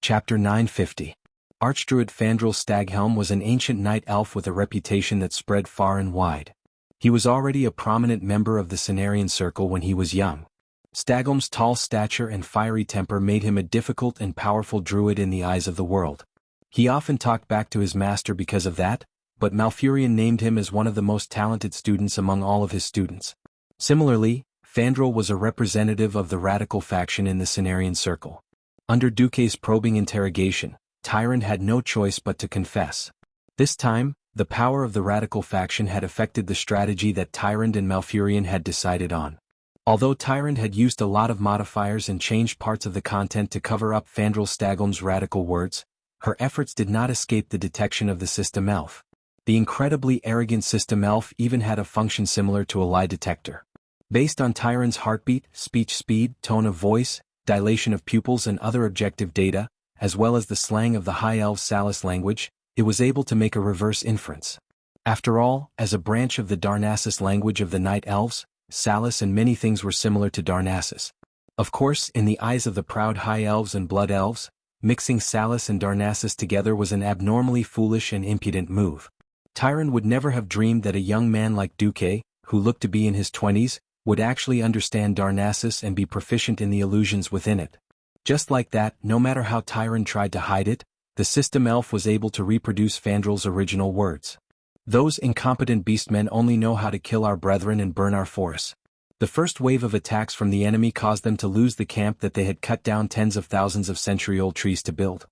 Chapter 950. Archdruid Fandral Staghelm was an ancient night elf with a reputation that spread far and wide. He was already a prominent member of the Cenarian Circle when he was young. Staghelm's tall stature and fiery temper made him a difficult and powerful druid in the eyes of the world. He often talked back to his master because of that, but Malfurion named him as one of the most talented students among all of his students. Similarly, Fandral was a representative of the radical faction in the Cenarian Circle. Under Duque's probing interrogation, Tyrant had no choice but to confess. This time, the power of the radical faction had affected the strategy that Tyrant and Malfurion had decided on. Although Tyrant had used a lot of modifiers and changed parts of the content to cover up Fandral Staghelm's radical words, her efforts did not escape the detection of the System Elf. The incredibly arrogant System Elf even had a function similar to a lie detector. Based on Tyrant's heartbeat, speech speed, tone of voice, dilation of pupils and other objective data, as well as the slang of the High Elves' Salis language, it was able to make a reverse inference. After all, as a branch of the Darnassus language of the Night Elves, Salis and many things were similar to Darnassus. Of course, in the eyes of the proud High Elves and Blood Elves, mixing Salis and Darnassus together was an abnormally foolish and impudent move. Tyrant would never have dreamed that a young man like Duque, who looked to be in his 20s, would actually understand Darnassus and be proficient in the illusions within it. Just like that, no matter how Tyrant tried to hide it, the System Elf was able to reproduce Fandral's original words. Those incompetent beastmen only know how to kill our brethren and burn our forests. The first wave of attacks from the enemy caused them to lose the camp that they had cut down tens of thousands of century-old trees to build.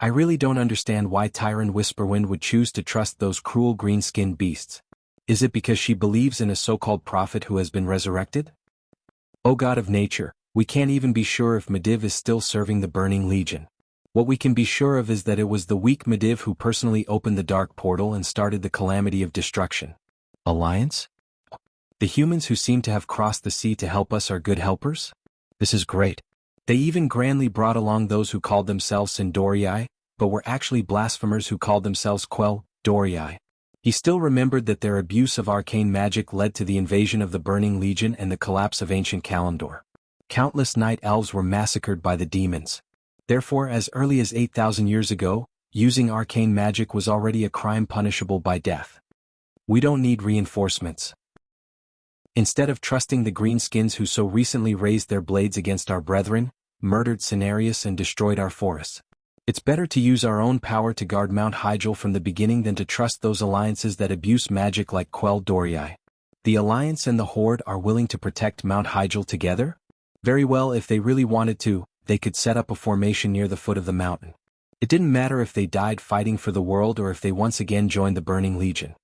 I really don't understand why Tyrant Whisperwind would choose to trust those cruel green-skinned beasts. Is it because she believes in a so-called prophet who has been resurrected? O God of nature, we can't even be sure if Medivh is still serving the Burning Legion. What we can be sure of is that it was the weak Medivh who personally opened the dark portal and started the calamity of destruction. Alliance? The humans who seem to have crossed the sea to help us are good helpers? This is great. They even grandly brought along those who called themselves Sindorii, but were actually blasphemers who called themselves Dorii. He still remembered that their abuse of arcane magic led to the invasion of the Burning Legion and the collapse of ancient Kalimdor. Countless night elves were massacred by the demons. Therefore, as early as 8,000 years ago, using arcane magic was already a crime punishable by death. We don't need reinforcements. Instead of trusting the greenskins who so recently raised their blades against our brethren, murdered Cenarius and destroyed our forests, it's better to use our own power to guard Mount Hyjal from the beginning than to trust those alliances that abuse magic like Dorii. The Alliance and the Horde are willing to protect Mount Hyjal together? Very well, if they really wanted to, they could set up a formation near the foot of the mountain. It didn't matter if they died fighting for the world or if they once again joined the Burning Legion.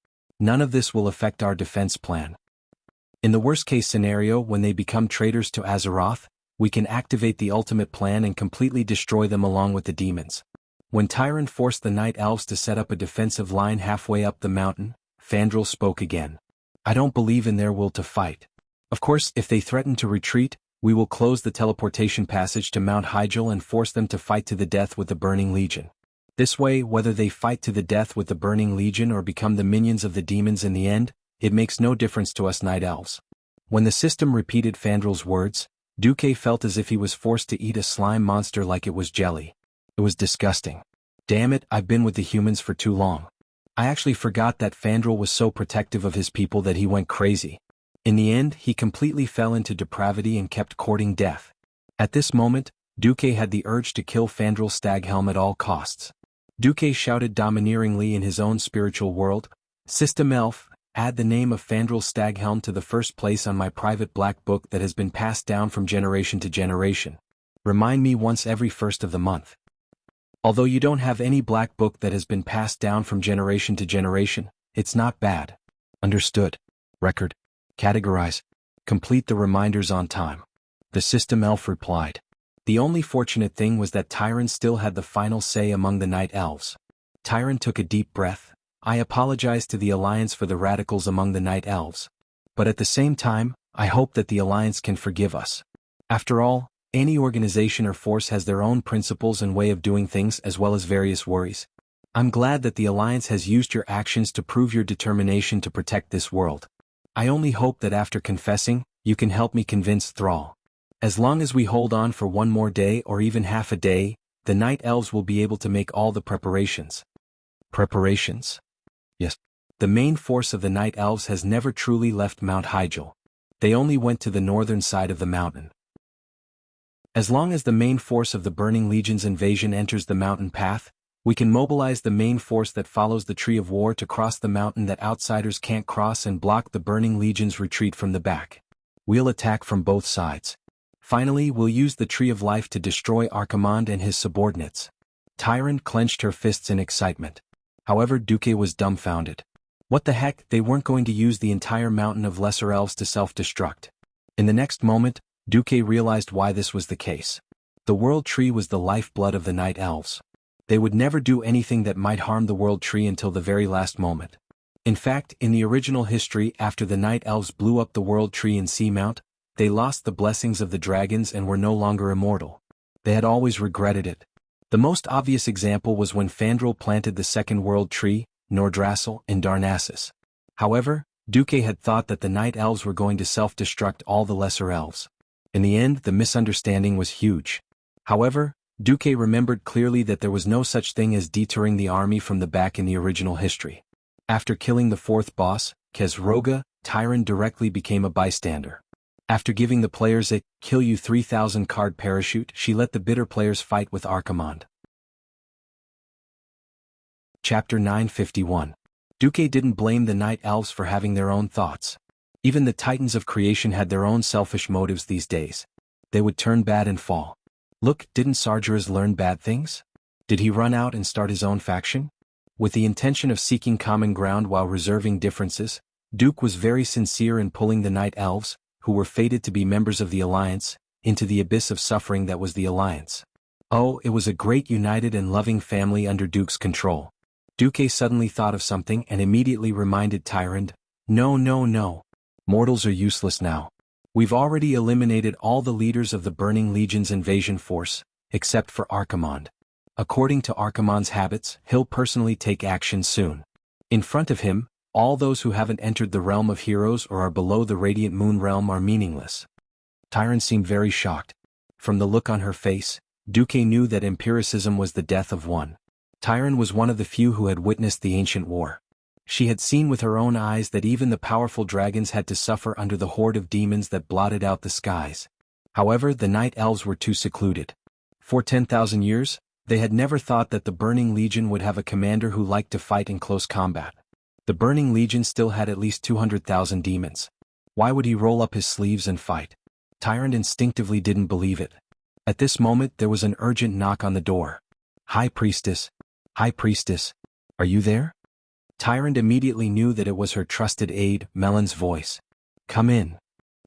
None of this will affect our defense plan. In the worst-case scenario, when they become traitors to Azeroth, we can activate the ultimate plan and completely destroy them along with the demons. When Tyrant forced the Night Elves to set up a defensive line halfway up the mountain, Fandral spoke again. I don't believe in their will to fight. Of course, if they threaten to retreat, we will close the teleportation passage to Mount Hyjal and force them to fight to the death with the Burning Legion. This way, whether they fight to the death with the Burning Legion or become the minions of the demons in the end, it makes no difference to us Night Elves. When the system repeated Fandral's words, Duque felt as if he was forced to eat a slime monster like it was jelly. It was disgusting. Damn it, I've been with the humans for too long. I actually forgot that Fandral was so protective of his people that he went crazy. In the end, he completely fell into depravity and kept courting death. At this moment, Duque had the urge to kill Fandral Staghelm at all costs. Duque shouted domineeringly in his own spiritual world, System Elf, add the name of Fandral Staghelm to the first place on my private black book that has been passed down from generation to generation. Remind me once every first of the month. Although you don't have any black book that has been passed down from generation to generation, it's not bad. Understood. Record. Categorize. Complete the reminders on time. The System Elf replied. The only fortunate thing was that Tyrant still had the final say among the Night Elves. Tyrant took a deep breath. I apologize to the Alliance for the radicals among the Night Elves. But at the same time, I hope that the Alliance can forgive us. After all, any organization or force has their own principles and way of doing things as well as various worries. I'm glad that the Alliance has used your actions to prove your determination to protect this world. I only hope that after confessing, you can help me convince Thrall. As long as we hold on for one more day or even half a day, the night elves will be able to make all the preparations. Preparations? Yes. The main force of the night elves has never truly left Mount Hyjal. They only went to the northern side of the mountain. As long as the main force of the Burning Legion's invasion enters the mountain path, we can mobilize the main force that follows the Tree of War to cross the mountain that outsiders can't cross and block the Burning Legion's retreat from the back. We'll attack from both sides. Finally, we'll use the Tree of Life to destroy Archimonde and his subordinates. Tyrant clenched her fists in excitement. However, Duque was dumbfounded. What the heck, they weren't going to use the entire mountain of lesser elves to self-destruct. In the next moment, Duque realized why this was the case. The World Tree was the lifeblood of the Night Elves. They would never do anything that might harm the World Tree until the very last moment. In fact, in the original history, after the Night Elves blew up the World Tree in Seamount, they lost the blessings of the dragons and were no longer immortal. They had always regretted it. The most obvious example was when Fandral planted the second World Tree, Nordrassil, in Darnassus. However, Duque had thought that the Night Elves were going to self-destruct all the lesser elves. In the end, the misunderstanding was huge. However, Duque remembered clearly that there was no such thing as deterring the army from the back in the original history. After killing the fourth boss, Kezroga, Tyron directly became a bystander. After giving the players a kill you 3,000 card parachute, she let the bitter players fight with Archimonde. Chapter 951. Duque didn't blame the Night Elves for having their own thoughts. Even the Titans of creation had their own selfish motives these days. They would turn bad and fall. Look, didn't Sargeras learn bad things? Did he run out and start his own faction? With the intention of seeking common ground while reserving differences, Duke was very sincere in pulling the Night Elves, who were fated to be members of the Alliance, into the abyss of suffering that was the Alliance. Oh, it was a great united and loving family under Duke's control. Duque suddenly thought of something and immediately reminded Tyrande, No. Mortals are useless now. We've already eliminated all the leaders of the Burning Legion's invasion force, except for Archimonde. According to Archimonde's habits, he'll personally take action soon. In front of him, all those who haven't entered the realm of heroes or are below the Radiant Moon realm are meaningless. Tyrande seemed very shocked. From the look on her face, Duque knew that empiricism was the death of one. Tyrande was one of the few who had witnessed the ancient war. She had seen with her own eyes that even the powerful dragons had to suffer under the horde of demons that blotted out the skies. However, the Night Elves were too secluded. For 10,000 years, they had never thought that the Burning Legion would have a commander who liked to fight in close combat. The Burning Legion still had at least 200,000 demons. Why would he roll up his sleeves and fight? Tyrande instinctively didn't believe it. At this moment there was an urgent knock on the door. High Priestess, are you there? Tyrande immediately knew that it was her trusted aide, Melon's voice. Come in.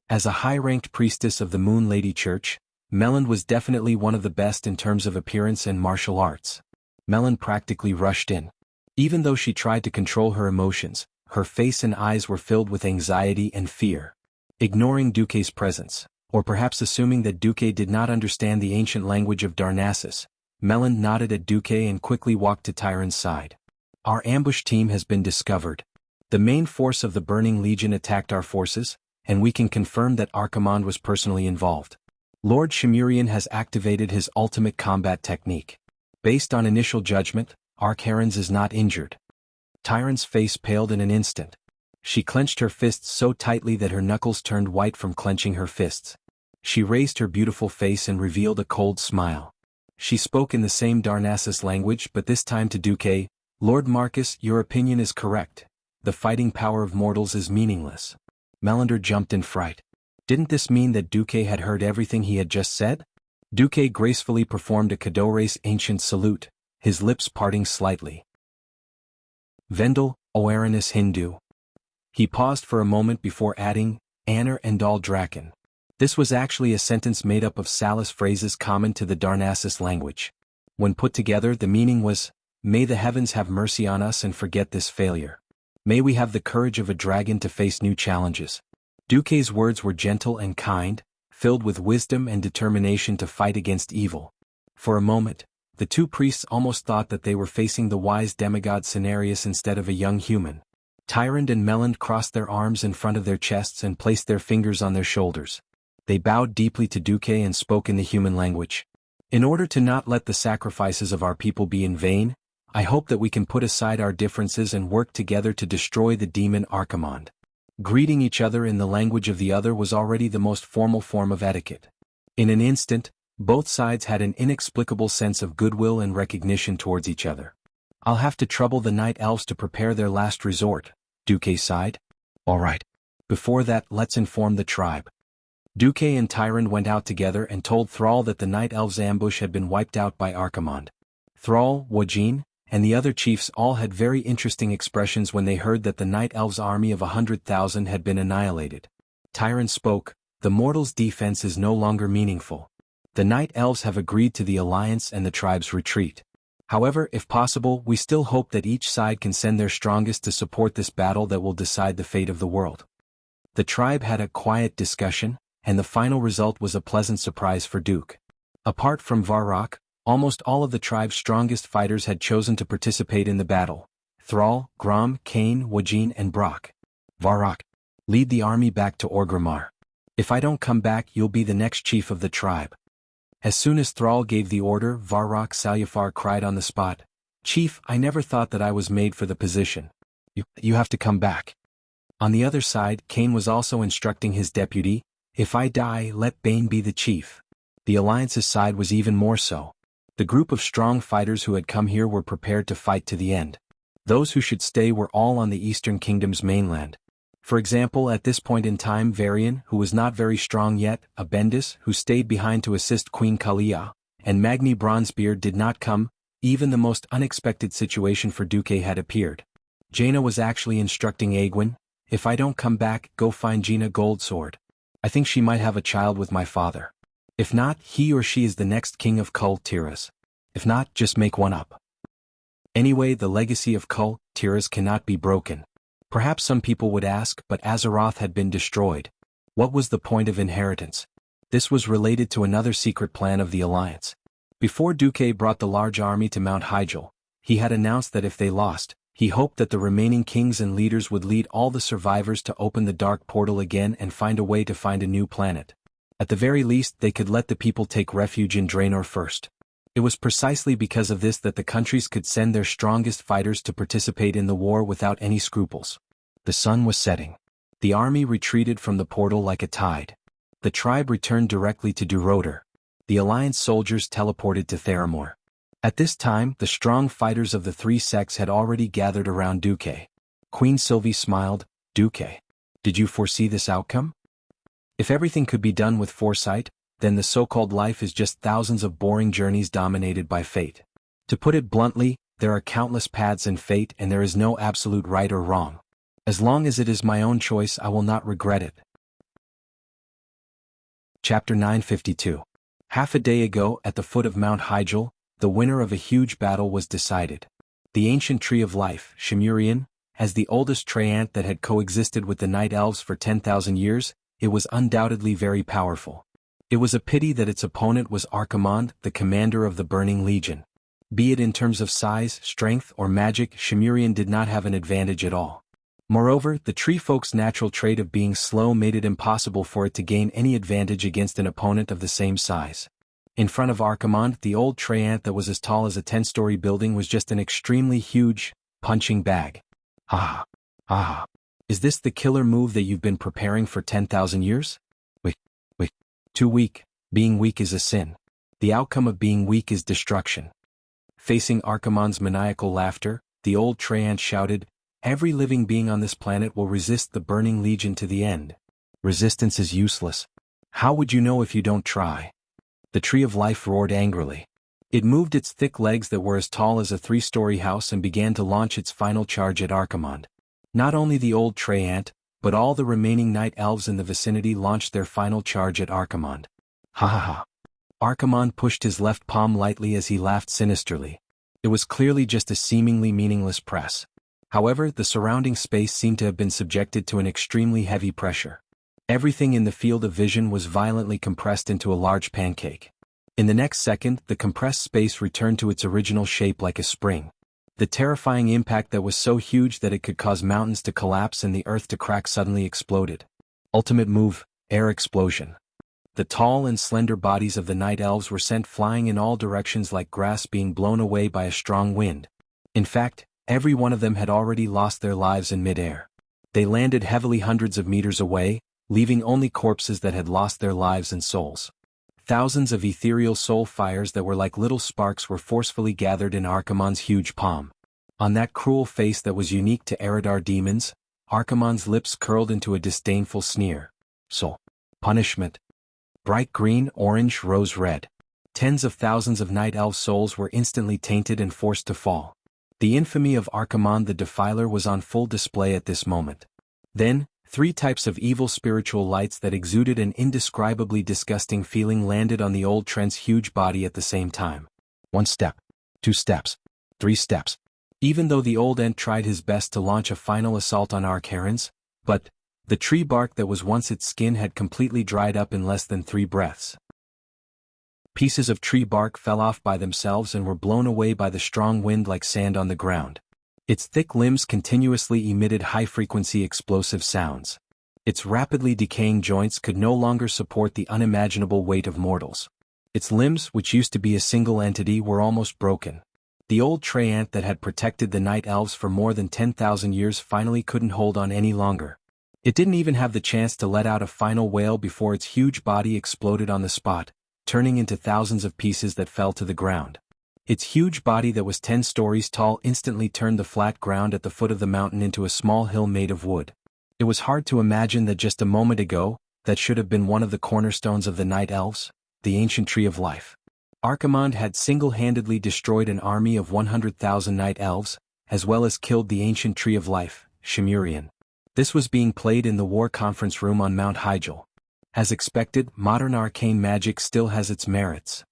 As a high-ranked priestess of the Moon Lady Church, Melon was definitely one of the best in terms of appearance and martial arts. Melon practically rushed in. Even though she tried to control her emotions, her face and eyes were filled with anxiety and fear. Ignoring Duque's presence, or perhaps assuming that Duque did not understand the ancient language of Darnassus, Melon nodded at Duque and quickly walked to Tyrande's side. Our ambush team has been discovered. The main force of the Burning Legion attacked our forces, and we can confirm that Archimonde was personally involved. Lord Shimurian has activated his ultimate combat technique. Based on initial judgment, Arkharens is not injured. Tyrande's face paled in an instant. She clenched her fists so tightly that her knuckles turned white from clenching her fists. She raised her beautiful face and revealed a cold smile. She spoke in the same Darnassus language but this time to Duque. Lord Marcus, your opinion is correct. The fighting power of mortals is meaningless. Melander jumped in fright. Didn't this mean that Duque had heard everything he had just said? Duque gracefully performed a Cadores ancient salute, his lips parting slightly. Vendel, Oeranis Hindu. He paused for a moment before adding, Anner and Dal Draken. This was actually a sentence made up of Salis phrases common to the Darnassus language. When put together, the meaning was, May the heavens have mercy on us and forget this failure. May we have the courage of a dragon to face new challenges. Duque's words were gentle and kind, filled with wisdom and determination to fight against evil. For a moment, the two priests almost thought that they were facing the wise demigod Cenarius instead of a young human. Tyrande and Melon crossed their arms in front of their chests and placed their fingers on their shoulders. They bowed deeply to Duque and spoke in the human language. In order to not let the sacrifices of our people be in vain, I hope that we can put aside our differences and work together to destroy the demon Archimonde. Greeting each other in the language of the other was already the most formal form of etiquette. In an instant, both sides had an inexplicable sense of goodwill and recognition towards each other. I'll have to trouble the night elves to prepare their last resort, Duque sighed. All right. Before that, let's inform the tribe. Duque and Tyrant went out together and told Thrall that the night elves' ambush had been wiped out by Archimonde. Thrall, Wajin, and the other chiefs all had very interesting expressions when they heard that the night elves' army of 100,000 had been annihilated. Tyrant spoke, "The mortals' defense is no longer meaningful. The night elves have agreed to the alliance and the tribe's retreat. However, if possible, we still hope that each side can send their strongest to support this battle that will decide the fate of the world." The tribe had a quiet discussion, and the final result was a pleasant surprise for Duke. Apart from Varrock, almost all of the tribe's strongest fighters had chosen to participate in the battle. Thrall, Grom, Kane, Wajin and Brock. Varrock, lead the army back to Orgrimmar. If I don't come back, you'll be the next chief of the tribe. As soon as Thrall gave the order, Varrock Salyafar cried on the spot, "Chief, I never thought that I was made for the position. You have to come back." On the other side, Kane was also instructing his deputy, "If I die, let Bane be the chief." The Alliance's side was even more so. The group of strong fighters who had come here were prepared to fight to the end. Those who should stay were all on the Eastern Kingdom's mainland. For example, at this point in time, Varian, who was not very strong yet, Abendis, who stayed behind to assist Queen Kalia, and Magni Bronzebeard did not come. Even the most unexpected situation for Duque had appeared. Jaina was actually instructing Aegwyn, "If I don't come back, go find Jaina Goldsword. I think she might have a child with my father. If not, he or she is the next king of Kul Tiras. If not, just make one up." Anyway, the legacy of Kul Tiras cannot be broken. Perhaps some people would ask, but Azeroth had been destroyed. What was the point of inheritance? This was related to another secret plan of the Alliance. Before Duque brought the large army to Mount Hyjal, he had announced that if they lost, he hoped that the remaining kings and leaders would lead all the survivors to open the dark portal again and find a way to find a new planet. At the very least, they could let the people take refuge in Draenor first. It was precisely because of this that the countries could send their strongest fighters to participate in the war without any scruples. The sun was setting. The army retreated from the portal like a tide. The tribe returned directly to Duroder. The Alliance soldiers teleported to Theramore. At this time, the strong fighters of the three sects had already gathered around Duque. Queen Sylvie smiled, "Duque, did you foresee this outcome? If everything could be done with foresight, then the so-called life is just thousands of boring journeys dominated by fate. To put it bluntly, there are countless paths in fate and there is no absolute right or wrong. As long as it is my own choice, I will not regret it." Chapter 952. Half a day ago, at the foot of Mount Hyjal, the winner of a huge battle was decided. The ancient tree of life, Shimurian, as the oldest treant that had coexisted with the night elves for 10,000 years, it was undoubtedly very powerful. It was a pity that its opponent was Archimonde, the commander of the Burning Legion. Be it in terms of size, strength, or magic, Shimurian did not have an advantage at all. Moreover, the tree folk's natural trait of being slow made it impossible for it to gain any advantage against an opponent of the same size. In front of Archimonde, the old treant that was as tall as a 10-story building was just an extremely huge, punching bag. Ah! Ah! Is this the killer move that you've been preparing for 10,000 years? Wait. Too weak. Being weak is a sin. The outcome of being weak is destruction. Facing Archimonde's maniacal laughter, the old treant shouted, "Every living being on this planet will resist the Burning Legion to the end. Resistance is useless. How would you know if you don't try?" The Tree of Life roared angrily. It moved its thick legs that were as tall as a 3-story house and began to launch its final charge at Archimonde. Not only the old treant, but all the remaining night elves in the vicinity launched their final charge at Archimonde. Ha ha ha. Archimonde pushed his left palm lightly as he laughed sinisterly. It was clearly just a seemingly meaningless press. However, the surrounding space seemed to have been subjected to an extremely heavy pressure. Everything in the field of vision was violently compressed into a large pancake. In the next second, the compressed space returned to its original shape like a spring. The terrifying impact that was so huge that it could cause mountains to collapse and the earth to crack suddenly exploded. Ultimate move, air explosion. The tall and slender bodies of the night elves were sent flying in all directions like grass being blown away by a strong wind. In fact, every one of them had already lost their lives in midair. They landed heavily hundreds of meters away, leaving only corpses that had lost their lives and souls. Thousands of ethereal soul fires that were like little sparks were forcefully gathered in Archimonde's huge palm. On that cruel face that was unique to Eridar demons, Archimonde's lips curled into a disdainful sneer. Soul. Punishment. Bright green, orange, rose red. Tens of thousands of night elf souls were instantly tainted and forced to fall. The infamy of Archimonde the Defiler was on full display at this moment. Then, 3 types of evil spiritual lights that exuded an indescribably disgusting feeling landed on the old Trent's huge body at the same time. 1 step. 2 steps. 3 steps. Even though the old Ent tried his best to launch a final assault on Archaerans, but the tree bark that was once its skin had completely dried up in less than 3 breaths. Pieces of tree bark fell off by themselves and were blown away by the strong wind like sand on the ground. Its thick limbs continuously emitted high-frequency explosive sounds. Its rapidly decaying joints could no longer support the unimaginable weight of mortals. Its limbs, which used to be a single entity, were almost broken. The old tree ant that had protected the night elves for more than 10,000 years finally couldn't hold on any longer. It didn't even have the chance to let out a final wail before its huge body exploded on the spot, turning into thousands of pieces that fell to the ground. Its huge body that was 10 stories tall instantly turned the flat ground at the foot of the mountain into a small hill made of wood. It was hard to imagine that just a moment ago, that should have been one of the cornerstones of the Night Elves, the ancient Tree of Life. Archimonde had single-handedly destroyed an army of 100,000 Night Elves, as well as killed the ancient Tree of Life, Shimurian. This was being played in the war conference room on Mount Hyjal. As expected, modern arcane magic still has its merits.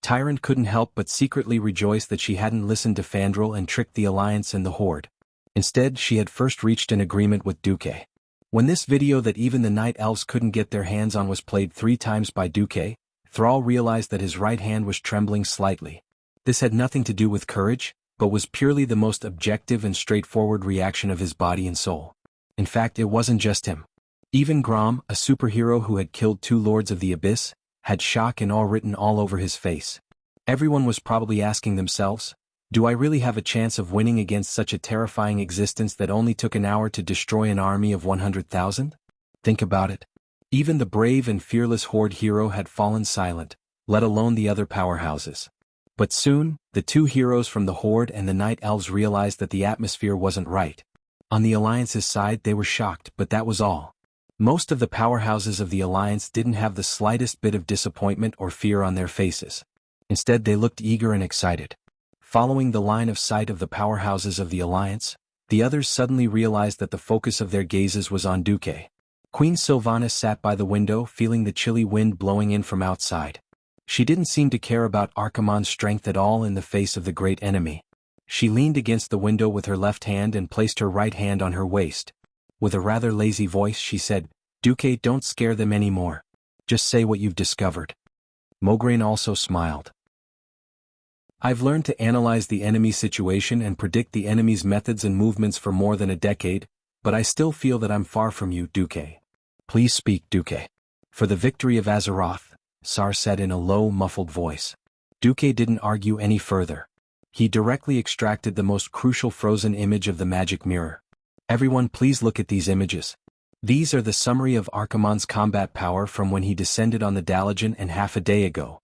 Tyrant couldn't help but secretly rejoice that she hadn't listened to Fandral and tricked the Alliance and the Horde. Instead, she had first reached an agreement with Duque. When this video that even the Night Elves couldn't get their hands on was played 3 times by Duque, Thrall realized that his right hand was trembling slightly. This had nothing to do with courage, but was purely the most objective and straightforward reaction of his body and soul. In fact, it wasn't just him. Even Grom, a superhero who had killed 2 Lords of the Abyss, had shock and awe written all over his face. Everyone was probably asking themselves, do I really have a chance of winning against such a terrifying existence that only took an hour to destroy an army of 100,000? Think about it. Even the brave and fearless Horde hero had fallen silent, let alone the other powerhouses. But soon, the 2 heroes from the Horde and the Night Elves realized that the atmosphere wasn't right. On the Alliance's side they were shocked, but that was all. Most of the powerhouses of the Alliance didn't have the slightest bit of disappointment or fear on their faces. Instead they looked eager and excited. Following the line of sight of the powerhouses of the Alliance, the others suddenly realized that the focus of their gazes was on Duque. Queen Sylvanas sat by the window feeling the chilly wind blowing in from outside. She didn't seem to care about Archimonde's strength at all in the face of the great enemy. She leaned against the window with her left hand and placed her right hand on her waist. With a rather lazy voice she said, Duque, don't scare them anymore. Just say what you've discovered. Mograine also smiled. I've learned to analyze the enemy's situation and predict the enemy's methods and movements for more than a decade, but I still feel that I'm far from you, Duque. Please speak, Duque. For the victory of Azeroth, Sar said in a low, muffled voice. Duque didn't argue any further. He directly extracted the most crucial frozen image of the magic mirror. Everyone please look at these images. These are the summary of Archimonde's combat power from when he descended on the Dalajan and half a day ago.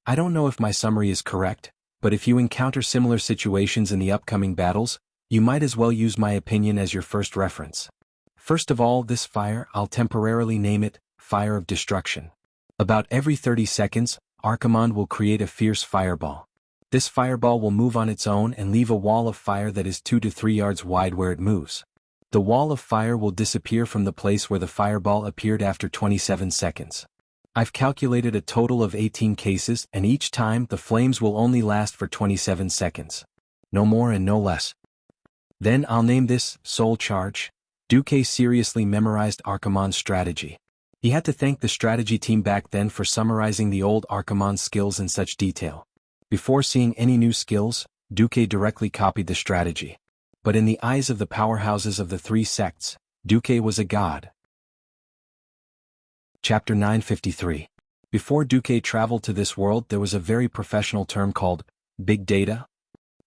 I don't know if my summary is correct, but if you encounter similar situations in the upcoming battles, you might as well use my opinion as your first reference. First of all, this fire, I'll temporarily name it, Fire of Destruction. About every 30 seconds, Archimonde will create a fierce fireball. This fireball will move on its own and leave a wall of fire that is 2 to 3 yards wide where it moves. The wall of fire will disappear from the place where the fireball appeared after 27 seconds. I've calculated a total of 18 cases, and each time the flames will only last for 27 seconds. No more and no less. Then I'll name this Soul Charge. Duque seriously memorized Archimonde's strategy. He had to thank the strategy team back then for summarizing the old Archimonde skills in such detail. Before seeing any new skills, Duque directly copied the strategy. But in the eyes of the powerhouses of the 3 sects, Duque was a god. Chapter 953. Before Duque traveled to this world, there was a very professional term called big data.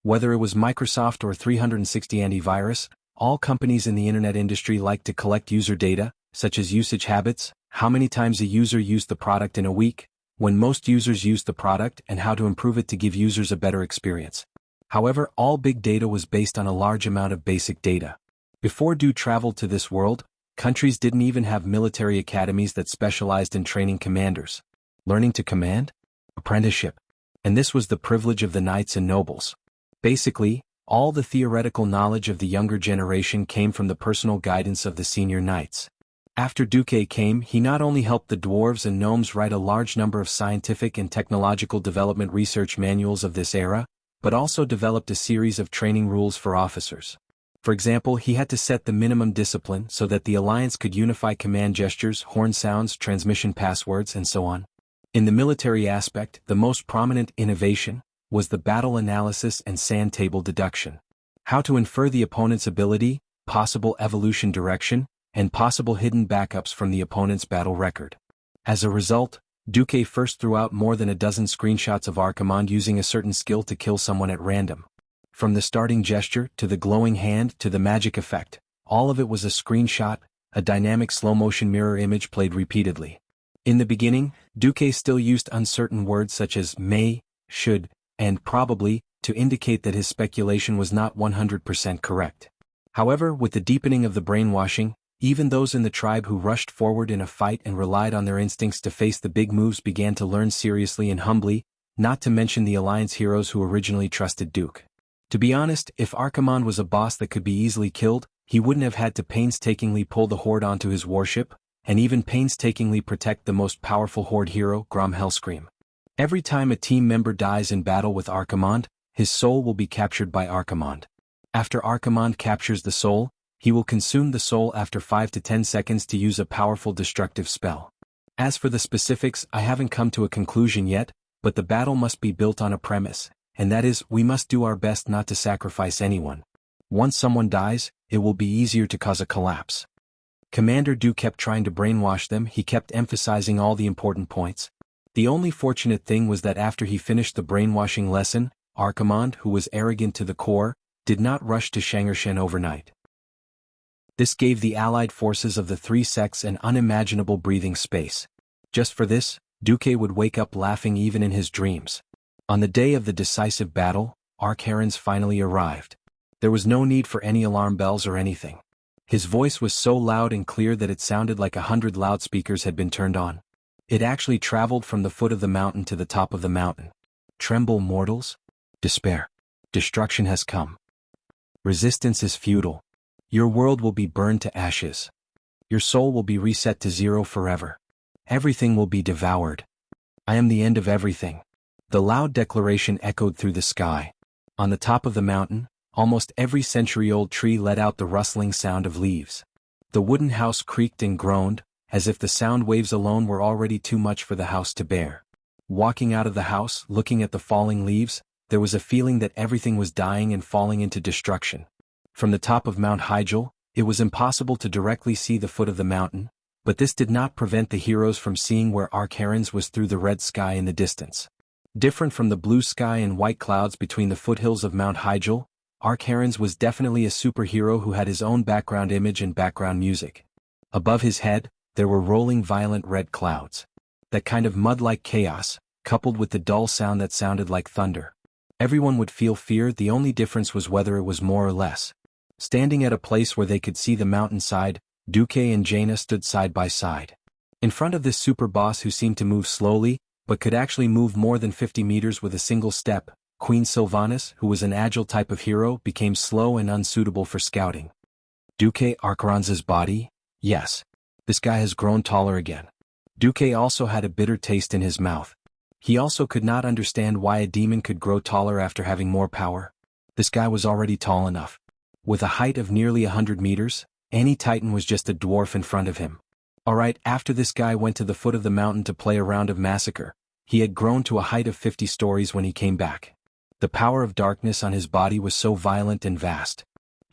Whether it was Microsoft or 360 antivirus, all companies in the internet industry like to collect user data, such as usage habits, how many times a user used the product in a week, when most users used the product, and how to improve it to give users a better experience. However, all big data was based on a large amount of basic data. Before Du traveled to this world, countries didn't even have military academies that specialized in training commanders. Learning to command? Apprenticeship. And this was the privilege of the knights and nobles. Basically, all the theoretical knowledge of the younger generation came from the personal guidance of the senior knights. After Duque came, he not only helped the dwarves and gnomes write a large number of scientific and technological development research manuals of this era, but also developed a series of training rules for officers. For example, he had to set the minimum discipline so that the Alliance could unify command gestures, horn sounds, transmission passwords, and so on. In the military aspect, the most prominent innovation was the battle analysis and sand table deduction. How to infer the opponent's ability, possible evolution direction, and possible hidden backups from the opponent's battle record. As a result, Duque first threw out more than a dozen screenshots of Archimonde using a certain skill to kill someone at random. From the starting gesture, to the glowing hand, to the magic effect, all of it was a screenshot, a dynamic slow-motion mirror image played repeatedly. In the beginning, Duque still used uncertain words such as may, should, and probably, to indicate that his speculation was not 100% correct. However, with the deepening of the brainwashing, even those in the tribe who rushed forward in a fight and relied on their instincts to face the big moves began to learn seriously and humbly, not to mention the Alliance heroes who originally trusted Duque. To be honest, if Archimonde was a boss that could be easily killed, he wouldn't have had to painstakingly pull the Horde onto his warship, and even painstakingly protect the most powerful Horde hero, Grom Hellscream. Every time a team member dies in battle with Archimonde, his soul will be captured by Archimonde. After Archimonde captures the soul, he will consume the soul after 5 to 10 seconds to use a powerful destructive spell. As for the specifics, I haven't come to a conclusion yet, but the battle must be built on a premise, and that is, we must do our best not to sacrifice anyone. Once someone dies, it will be easier to cause a collapse. Commander Du kept trying to brainwash them. He kept emphasizing all the important points. The only fortunate thing was that after he finished the brainwashing lesson, Archimonde, who was arrogant to the core, did not rush to Shangershan overnight. This gave the allied forces of the three sects an unimaginable breathing space. Just for this, Duque would wake up laughing even in his dreams. On the day of the decisive battle, Archerons finally arrived. There was no need for any alarm bells or anything. His voice was so loud and clear that it sounded like 100 loudspeakers had been turned on. It actually traveled from the foot of the mountain to the top of the mountain. Tremble, mortals! Despair! Destruction has come. Resistance is futile. Your world will be burned to ashes. Your soul will be reset to zero forever. Everything will be devoured. I am the end of everything. The loud declaration echoed through the sky. On the top of the mountain, almost every century-old tree let out the rustling sound of leaves. The wooden house creaked and groaned, as if the sound waves alone were already too much for the house to bear. Walking out of the house, looking at the falling leaves, there was a feeling that everything was dying and falling into destruction. From the top of Mount Hyjal, it was impossible to directly see the foot of the mountain, but this did not prevent the heroes from seeing where Archerons was through the red sky in the distance. Different from the blue sky and white clouds between the foothills of Mount Hyjal, Archerons was definitely a superhero who had his own background image and background music. Above his head, there were rolling violent red clouds. That kind of mud-like chaos, coupled with the dull sound that sounded like thunder. Everyone would feel fear, the only difference was whether it was more or less. Standing at a place where they could see the mountainside, Duque and Jaina stood side by side. In front of this super boss who seemed to move slowly, but could actually move more than 50 meters with a single step, Queen Sylvanas, who was an agile type of hero, became slow and unsuitable for scouting. Duque Archerons's body? Yes. This guy has grown taller again. Duque also had a bitter taste in his mouth. He also could not understand why a demon could grow taller after having more power. This guy was already tall enough. With a height of nearly 100 meters, any titan was just a dwarf in front of him. Alright, after this guy went to the foot of the mountain to play a round of massacre, he had grown to a height of 50 stories when he came back. The power of darkness on his body was so violent and vast.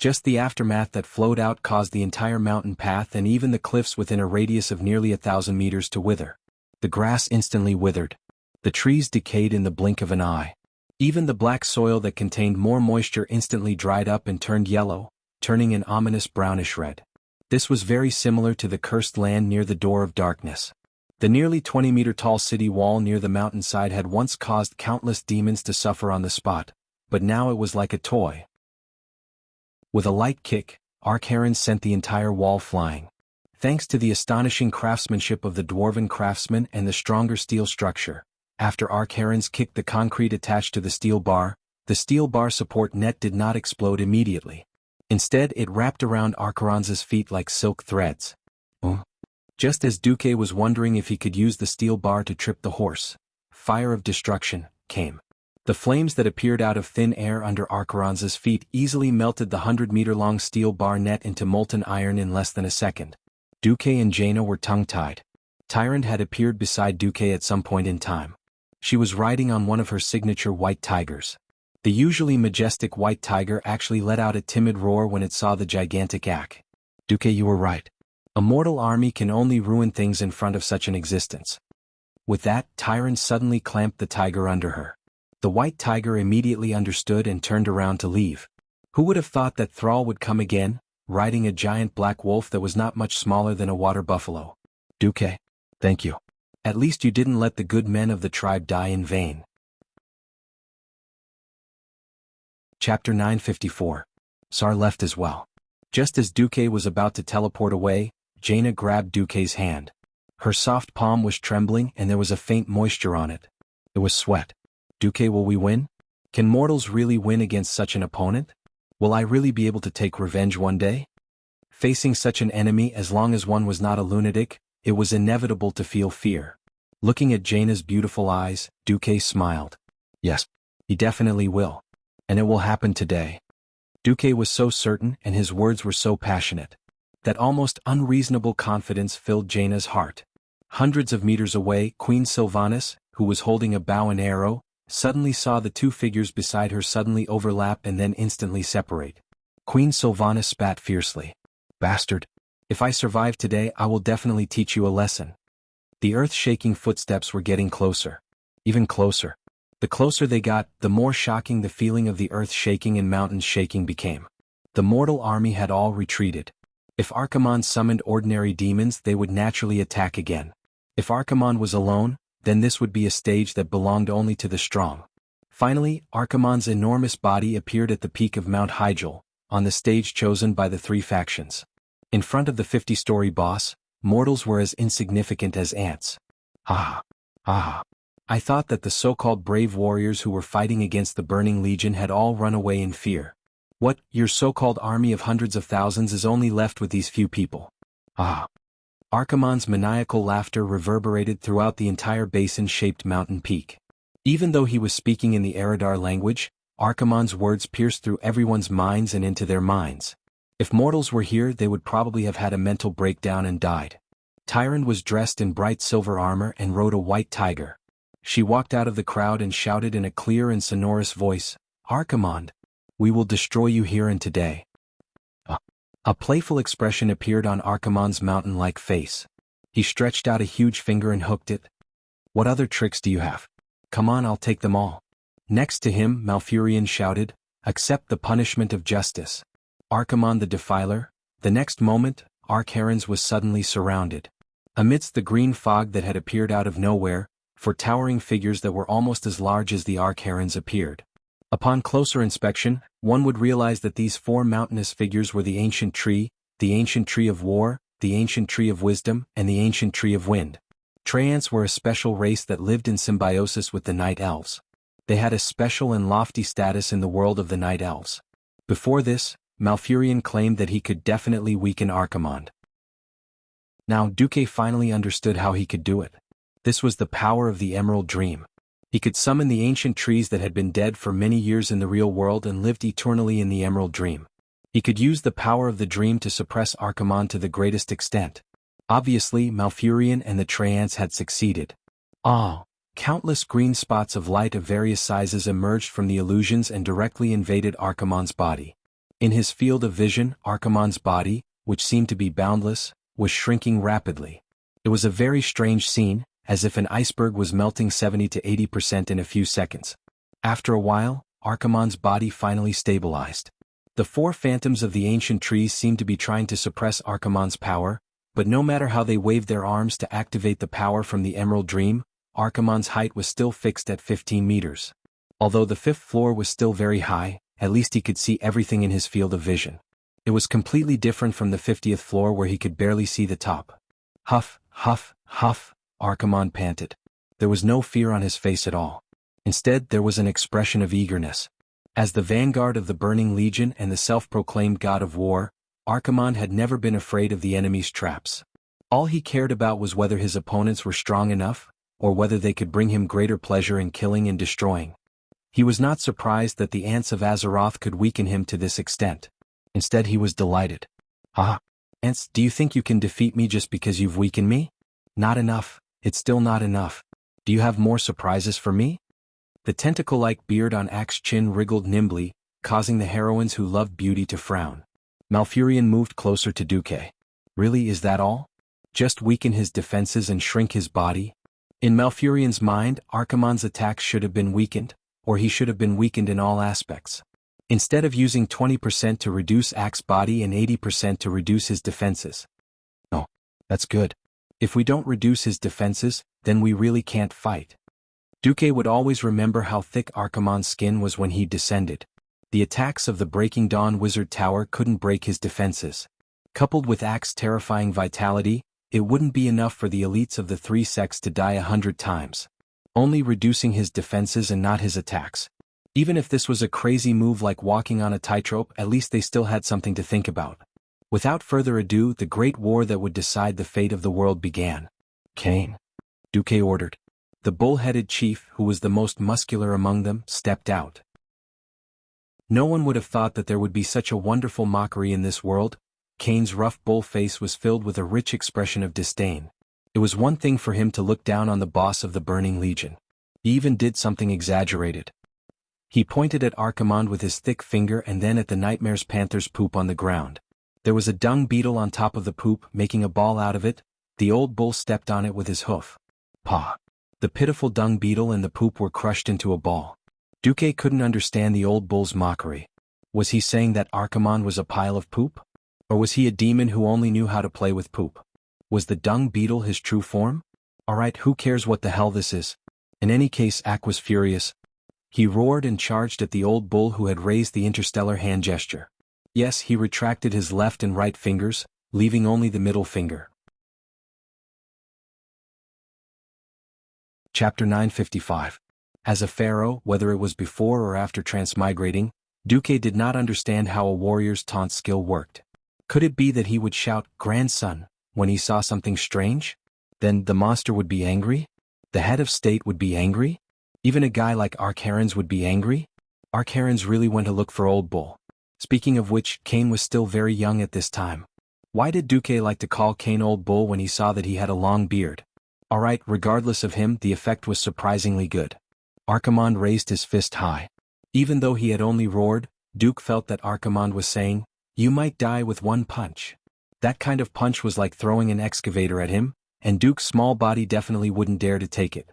Just the aftermath that flowed out caused the entire mountain path and even the cliffs within a radius of nearly 1,000 meters to wither. The grass instantly withered. The trees decayed in the blink of an eye. Even the black soil that contained more moisture instantly dried up and turned yellow, turning an ominous brownish red. This was very similar to the cursed land near the Door of Darkness. The nearly 20-meter-tall city wall near the mountainside had once caused countless demons to suffer on the spot, but now it was like a toy. With a light kick, Arkharon sent the entire wall flying. Thanks to the astonishing craftsmanship of the dwarven craftsmen and the stronger steel structure, after Arkharon's kicked the concrete attached to the steel bar support net did not explode immediately. Instead, it wrapped around Arkharon's feet like silk threads. Just as Duque was wondering if he could use the steel bar to trip the horse, fire of destruction came. The flames that appeared out of thin air under Arkharon's feet easily melted the 100-meter-long steel bar net into molten iron in less than a second. Duque and Jaina were tongue-tied. Tyrant had appeared beside Duque at some point in time. She was riding on one of her signature white tigers. The usually majestic white tiger actually let out a timid roar when it saw the gigantic Ak. Duque, you were right. A mortal army can only ruin things in front of such an existence. With that, Tyrant suddenly clamped the tiger under her. The white tiger immediately understood and turned around to leave. Who would have thought that Thrall would come again, riding a giant black wolf that was not much smaller than a water buffalo? Duque, thank you. At least you didn't let the good men of the tribe die in vain. Chapter 954. Sar left as well. Just as Duque was about to teleport away, Jaina grabbed Duque's hand. Her soft palm was trembling and there was a faint moisture on it. It was sweat. Duque, will we win? Can mortals really win against such an opponent? Will I really be able to take revenge one day? Facing such an enemy, as long as one was not a lunatic, it was inevitable to feel fear. Looking at Jaina's beautiful eyes, Duque smiled. Yes, he definitely will. And it will happen today. Duque was so certain and his words were so passionate. That almost unreasonable confidence filled Jaina's heart. Hundreds of meters away, Queen Sylvanas, who was holding a bow and arrow, suddenly saw the two figures beside her suddenly overlap and then instantly separate. Queen Sylvanas spat fiercely. Bastard. If I survive today, I will definitely teach you a lesson. The earth-shaking footsteps were getting closer. Even closer. The closer they got, the more shocking the feeling of the earth shaking and mountains shaking became. The mortal army had all retreated. If Archimonde summoned ordinary demons, they would naturally attack again. If Archimonde was alone, then this would be a stage that belonged only to the strong. Finally, Archimonde's enormous body appeared at the peak of Mount Hyjal, on the stage chosen by the three factions. In front of the 50-story boss, mortals were as insignificant as ants. I thought that the so-called brave warriors who were fighting against the Burning Legion had all run away in fear. What, your so-called army of hundreds of thousands is only left with these few people? Archimonde's maniacal laughter reverberated throughout the entire basin-shaped mountain peak. Even though he was speaking in the Eridar language, Archimonde's words pierced through everyone's minds and into their minds. If mortals were here, they would probably have had a mental breakdown and died. Tyron was dressed in bright silver armor and rode a white tiger. She walked out of the crowd and shouted in a clear and sonorous voice, Archimonde, we will destroy you here and today. A playful expression appeared on Archimonde's mountain-like face. He stretched out a huge finger and hooked it. What other tricks do you have? Come on, I'll take them all. Next to him, Malfurion shouted, accept the punishment of justice. Archimonde the Defiler. The next moment, Arkharon's was suddenly surrounded. Amidst the green fog that had appeared out of nowhere, four towering figures that were almost as large as the Arkharons appeared. Upon closer inspection, one would realize that these four mountainous figures were the ancient tree of war, the ancient tree of wisdom, and the ancient tree of wind. Treants were a special race that lived in symbiosis with the Night Elves. They had a special and lofty status in the world of the Night Elves. Before this, Malfurion claimed that he could definitely weaken Archimonde. Now Duque finally understood how he could do it. This was the power of the Emerald Dream. He could summon the ancient trees that had been dead for many years in the real world and lived eternally in the Emerald Dream. He could use the power of the dream to suppress Archimonde to the greatest extent. Obviously, Malfurion and the Treants had succeeded. Countless green spots of light of various sizes emerged from the illusions and directly invaded Archimonde's body. In his field of vision, Archimonde's body, which seemed to be boundless, was shrinking rapidly. It was a very strange scene, as if an iceberg was melting 70 to 80% in a few seconds. After a while, Archimonde's body finally stabilized. The four phantoms of the ancient trees seemed to be trying to suppress Archimonde's power, but no matter how they waved their arms to activate the power from the Emerald Dream, Archimonde's height was still fixed at 15 meters. Although the fifth floor was still very high, at least he could see everything in his field of vision. It was completely different from the 50th floor where he could barely see the top. Huff, huff, huff, Archimonde panted. There was no fear on his face at all. Instead, there was an expression of eagerness. As the vanguard of the Burning Legion and the self-proclaimed god of war, Archimonde had never been afraid of the enemy's traps. All he cared about was whether his opponents were strong enough, or whether they could bring him greater pleasure in killing and destroying. He was not surprised that the ants of Azeroth could weaken him to this extent. Instead, he was delighted. Ah, ants, do you think you can defeat me just because you've weakened me? Not enough, it's still not enough. Do you have more surprises for me? The tentacle-like beard on Axe chin wriggled nimbly, causing the heroines who loved beauty to frown. Malfurion moved closer to Duque. Really, is that all? Just weaken his defenses and shrink his body? In Malfurion's mind, Archimonde's attacks should have been weakened, or he should have been weakened in all aspects. Instead of using 20% to reduce Axe's body and 80% to reduce his defenses. No, that's good. If we don't reduce his defenses, then we really can't fight. Duque would always remember how thick Archimonde's skin was when he descended. The attacks of the Breaking Dawn Wizard Tower couldn't break his defenses. Coupled with Axe's terrifying vitality, it wouldn't be enough for the elites of the three sects to die 100 times. Only reducing his defenses and not his attacks. Even if this was a crazy move like walking on a tightrope, at least they still had something to think about. Without further ado, the great war that would decide the fate of the world began. Kain, Duque ordered. The bull-headed chief, who was the most muscular among them, stepped out. No one would have thought that there would be such a wonderful mockery in this world. Kain's rough bull face was filled with a rich expression of disdain. It was one thing for him to look down on the boss of the Burning Legion. He even did something exaggerated. He pointed at Archimonde with his thick finger and then at the Nightmare's panther's poop on the ground. There was a dung beetle on top of the poop, making a ball out of it. The old bull stepped on it with his hoof. Paw! The pitiful dung beetle and the poop were crushed into a ball. Duque couldn't understand the old bull's mockery. Was he saying that Archimonde was a pile of poop? Or was he a demon who only knew how to play with poop? Was the dung beetle his true form? Alright, who cares what the hell this is? In any case, Ak was furious. He roared and charged at the old bull who had raised the interstellar hand gesture. Yes, he retracted his left and right fingers, leaving only the middle finger. Chapter 955. As a pharaoh, whether it was before or after transmigrating, Duque did not understand how a warrior's taunt skill worked. Could it be that he would shout, "Grandson," when he saw something strange? Then the monster would be angry? The head of state would be angry? Even a guy like Archaron's would be angry? Archaron's really went to look for Old Bull. Speaking of which, Kain was still very young at this time. Why did Duque like to call Kain Old Bull when he saw that he had a long beard? Alright, regardless of him, the effect was surprisingly good. Archimonde raised his fist high. Even though he had only roared, Duke felt that Archimonde was saying, "You might die with one punch." That kind of punch was like throwing an excavator at him, and Duke's small body definitely wouldn't dare to take it.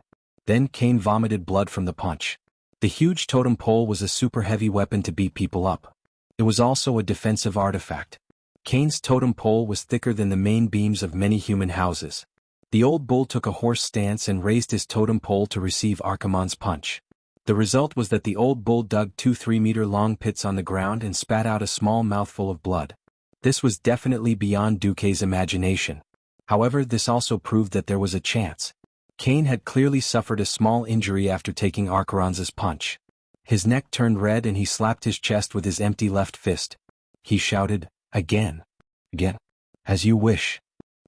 Then Kain vomited blood from the punch. The huge totem pole was a super heavy weapon to beat people up. It was also a defensive artifact. Kain's totem pole was thicker than the main beams of many human houses. The old bull took a horse stance and raised his totem pole to receive Archimonde's punch. The result was that the old bull dug 2 3-meter-long pits on the ground and spat out a small mouthful of blood. This was definitely beyond Duque's imagination. However, this also proved that there was a chance. Kain had clearly suffered a small injury after taking Archaron's punch. His neck turned red and he slapped his chest with his empty left fist. He shouted, "Again. Again. As you wish."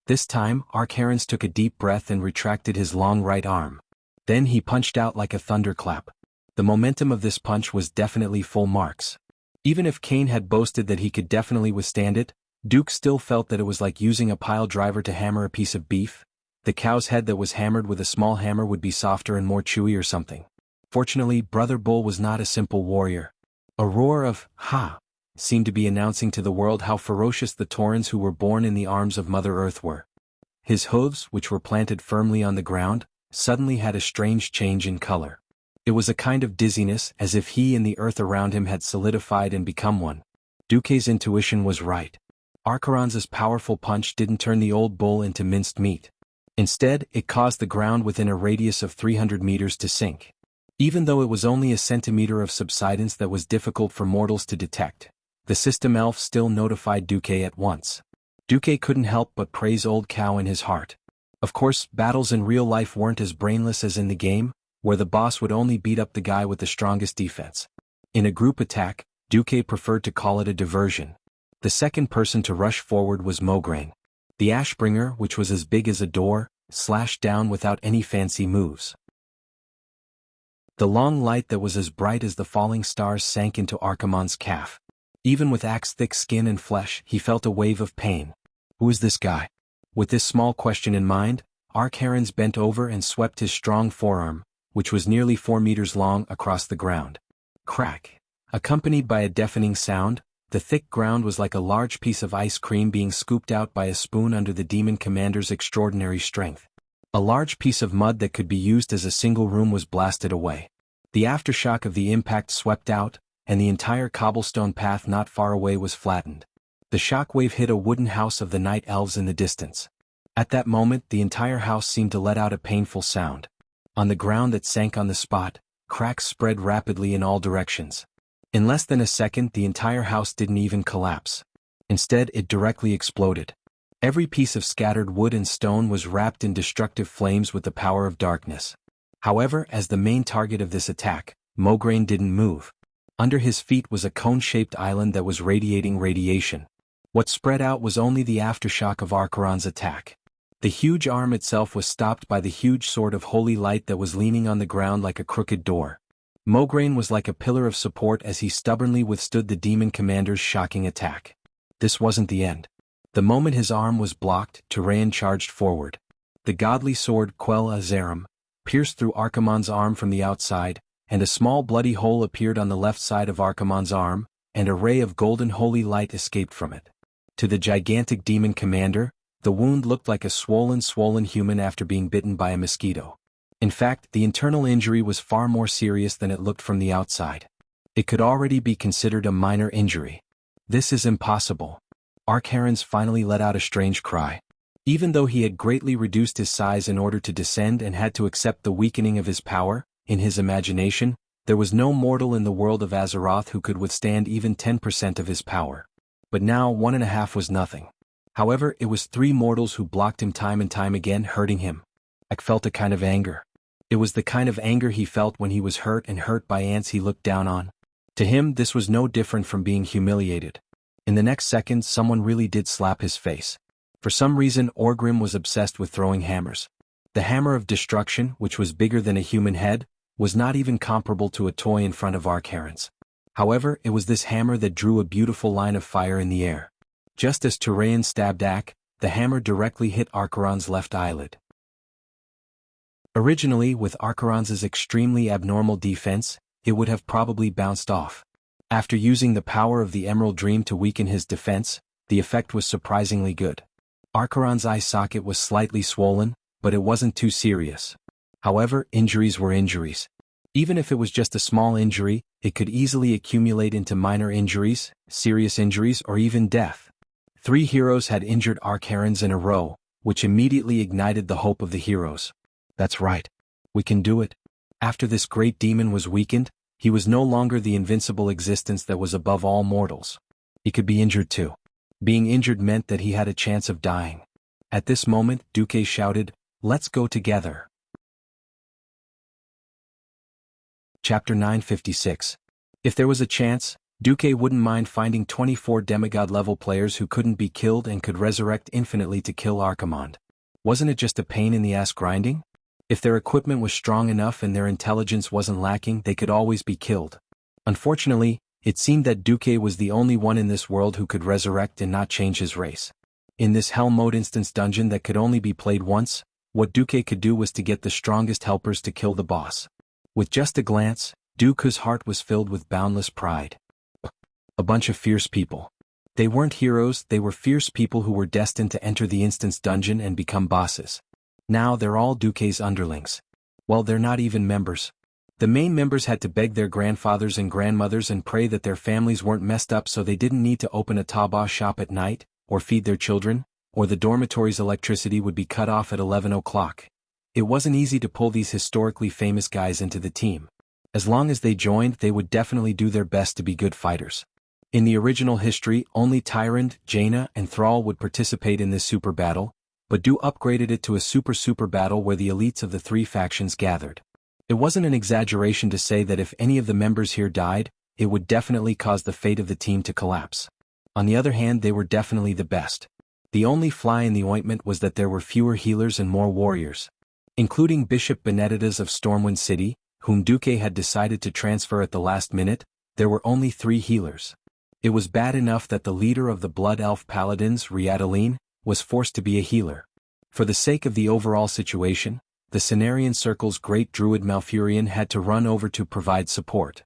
This time, Archaron's took a deep breath and retracted his long right arm. Then he punched out like a thunderclap. The momentum of this punch was definitely full marks. Even if Kain had boasted that he could definitely withstand it, Duke still felt that it was like using a pile driver to hammer a piece of beef. The cow's head that was hammered with a small hammer would be softer and more chewy or something. Fortunately, Brother Bull was not a simple warrior. A roar of, "Ha!" seemed to be announcing to the world how ferocious the Taurens who were born in the arms of Mother Earth were. His hooves, which were planted firmly on the ground, suddenly had a strange change in color. It was a kind of dizziness, as if he and the earth around him had solidified and become one. Duque's intuition was right. Archeron's powerful punch didn't turn the old bull into minced meat. Instead, it caused the ground within a radius of 300 meters to sink. Even though it was only a centimeter of subsidence that was difficult for mortals to detect, the system elf still notified Duque at once. Duque couldn't help but praise Old Cow in his heart. Of course, battles in real life weren't as brainless as in the game, where the boss would only beat up the guy with the strongest defense. In a group attack, Duque preferred to call it a diversion. The second person to rush forward was Mograine. The Ashbringer, which was as big as a door, slashed down without any fancy moves. The long light that was as bright as the falling stars sank into Archimonde's calf. Even with axe-thick skin and flesh, he felt a wave of pain. Who is this guy? With this small question in mind, Archerons bent over and swept his strong forearm, which was nearly 4 meters long, across the ground. Crack! Accompanied by a deafening sound, the thick ground was like a large piece of ice cream being scooped out by a spoon under the demon commander's extraordinary strength. A large piece of mud that could be used as a single room was blasted away. The aftershock of the impact swept out, and the entire cobblestone path not far away was flattened. The shockwave hit a wooden house of the night elves in the distance. At that moment, the entire house seemed to let out a painful sound. On the ground that sank on the spot, cracks spread rapidly in all directions. In less than a second, the entire house didn't even collapse. Instead, it directly exploded. Every piece of scattered wood and stone was wrapped in destructive flames with the power of darkness. However, as the main target of this attack, Mograine didn't move. Under his feet was a cone-shaped island that was radiating radiation. What spread out was only the aftershock of Archeron's attack. The huge arm itself was stopped by the huge sword of holy light that was leaning on the ground like a crooked door. Mograine was like a pillar of support as he stubbornly withstood the demon commander's shocking attack. This wasn't the end. The moment his arm was blocked, Tyraean charged forward. The godly sword Quel Azarim pierced through Archimonde's arm from the outside, and a small bloody hole appeared on the left side of Archimonde's arm, and a ray of golden holy light escaped from it. To the gigantic demon commander, the wound looked like a swollen human after being bitten by a mosquito. In fact, the internal injury was far more serious than it looked from the outside. It could already be considered a minor injury. This is impossible. Archerons finally let out a strange cry. Even though he had greatly reduced his size in order to descend and had to accept the weakening of his power, in his imagination, there was no mortal in the world of Azeroth who could withstand even 10% of his power. But now 1.5 was nothing. However, it was 3 mortals who blocked him time and time again, hurting him. I felt a kind of anger. It was the kind of anger he felt when he was hurt and hurt by ants he looked down on. To him, this was no different from being humiliated. In the next second, someone really did slap his face. For some reason, Orgrim was obsessed with throwing hammers. The hammer of destruction, which was bigger than a human head, was not even comparable to a toy in front of Archerons. However, it was this hammer that drew a beautiful line of fire in the air. Just as Tyraean stabbed Ak, the hammer directly hit Archeron's left eyelid. Originally, with Archeron's extremely abnormal defense, it would have probably bounced off. After using the power of the Emerald Dream to weaken his defense, the effect was surprisingly good. Archeron's eye socket was slightly swollen, but it wasn't too serious. However, injuries were injuries. Even if it was just a small injury, it could easily accumulate into minor injuries, serious injuries, or even death. 3 heroes had injured Archerons in a row, which immediately ignited the hope of the heroes. That's right. We can do it. After this great demon was weakened, he was no longer the invincible existence that was above all mortals. He could be injured too. Being injured meant that he had a chance of dying. At this moment, Duque shouted, "Let's go together." Chapter 956. If there was a chance, Duque wouldn't mind finding 24 demigod-level players who couldn't be killed and could resurrect infinitely to kill Archimonde. Wasn't it just a pain in the ass grinding? If their equipment was strong enough and their intelligence wasn't lacking, they could always be killed. Unfortunately, it seemed that Duque was the only one in this world who could resurrect and not change his race. In this Hell Mode instance dungeon that could only be played once, what Duque could do was to get the strongest helpers to kill the boss. With just a glance, Duque's heart was filled with boundless pride. A bunch of fierce people. They weren't heroes, they were fierce people who were destined to enter the instance dungeon and become bosses. Now they're all Duke's underlings. Well, they're not even members. The main members had to beg their grandfathers and grandmothers and pray that their families weren't messed up so they didn't need to open a taobao shop at night, or feed their children, or the dormitory's electricity would be cut off at 11 o'clock. It wasn't easy to pull these historically famous guys into the team. As long as they joined, they would definitely do their best to be good fighters. In the original history, only Tyrant, Jaina, and Thrall would participate in this super battle, but Du upgraded it to a super battle where the elites of the three factions gathered. It wasn't an exaggeration to say that if any of the members here died, it would definitely cause the fate of the team to collapse. On the other hand, they were definitely the best. The only fly in the ointment was that there were fewer healers and more warriors. Including Bishop Benedictus of Stormwind City, whom Duke had decided to transfer at the last minute, there were only 3 healers. It was bad enough that the leader of the Blood Elf Paladins, Riadaline, was forced to be a healer. For the sake of the overall situation, the Cenarian Circle's great druid Malfurion had to run over to provide support.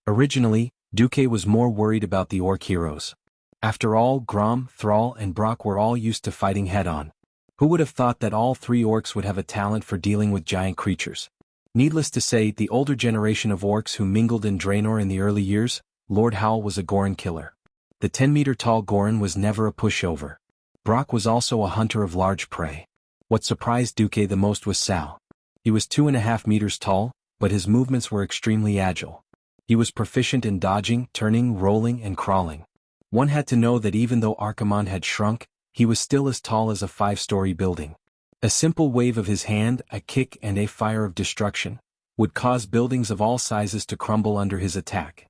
Originally, Duke was more worried about the orc heroes. After all, Grom, Thrall, and Brock were all used to fighting head-on. Who would have thought that all 3 orcs would have a talent for dealing with giant creatures? Needless to say, the older generation of orcs who mingled in Draenor in the early years, Lord Howl was a Goron killer. The 10-meter-tall Goron was never a pushover. Brock was also a hunter of large prey. What surprised Duke the most was Sal. He was 2.5 meters tall, but his movements were extremely agile. He was proficient in dodging, turning, rolling, and crawling. One had to know that even though Archimonde had shrunk, he was still as tall as a 5-story building. A simple wave of his hand, a kick and a fire of destruction, would cause buildings of all sizes to crumble under his attack.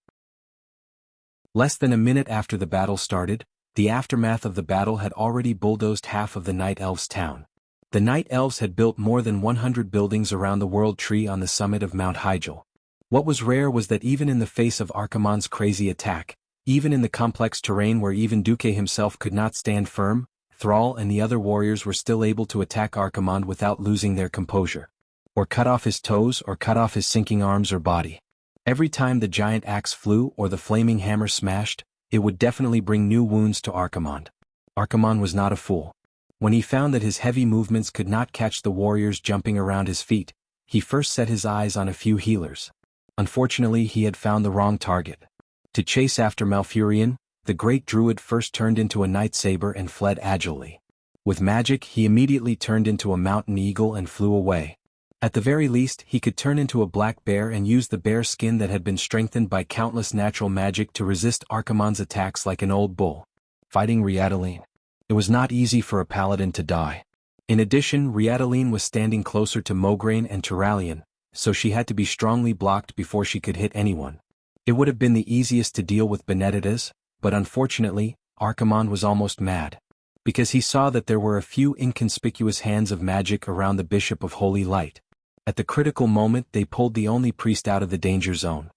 Less than a minute after the battle started, the aftermath of the battle had already bulldozed half of the Night Elves' town. The Night Elves had built more than 100 buildings around the World Tree on the summit of Mount Hyjal. What was rare was that even in the face of Archimonde's crazy attack, even in the complex terrain where even Duke himself could not stand firm, Thrall and the other warriors were still able to attack Archimonde without losing their composure. Or cut off his toes or cut off his sinking arms or body. Every time the giant axe flew or the flaming hammer smashed, it would definitely bring new wounds to Archimonde. Archimonde was not a fool. When he found that his heavy movements could not catch the warriors jumping around his feet, he first set his eyes on a few healers. Unfortunately, he had found the wrong target. To chase after Malfurion, the great druid first turned into a night saber and fled agilely. With magic, he immediately turned into a mountain eagle and flew away. At the very least, he could turn into a black bear and use the bear skin that had been strengthened by countless natural magic to resist Archimonde's attacks like an old bull. Fighting Riadaline. It was not easy for a paladin to die. In addition, Riadaline was standing closer to Mograine and Turalyon, so she had to be strongly blocked before she could hit anyone. It would have been the easiest to deal with Benedictus, but unfortunately, Archimonde was almost mad. Because he saw that there were a few inconspicuous hands of magic around the Bishop of Holy Light. At the critical moment, they pulled the only priest out of the danger zone.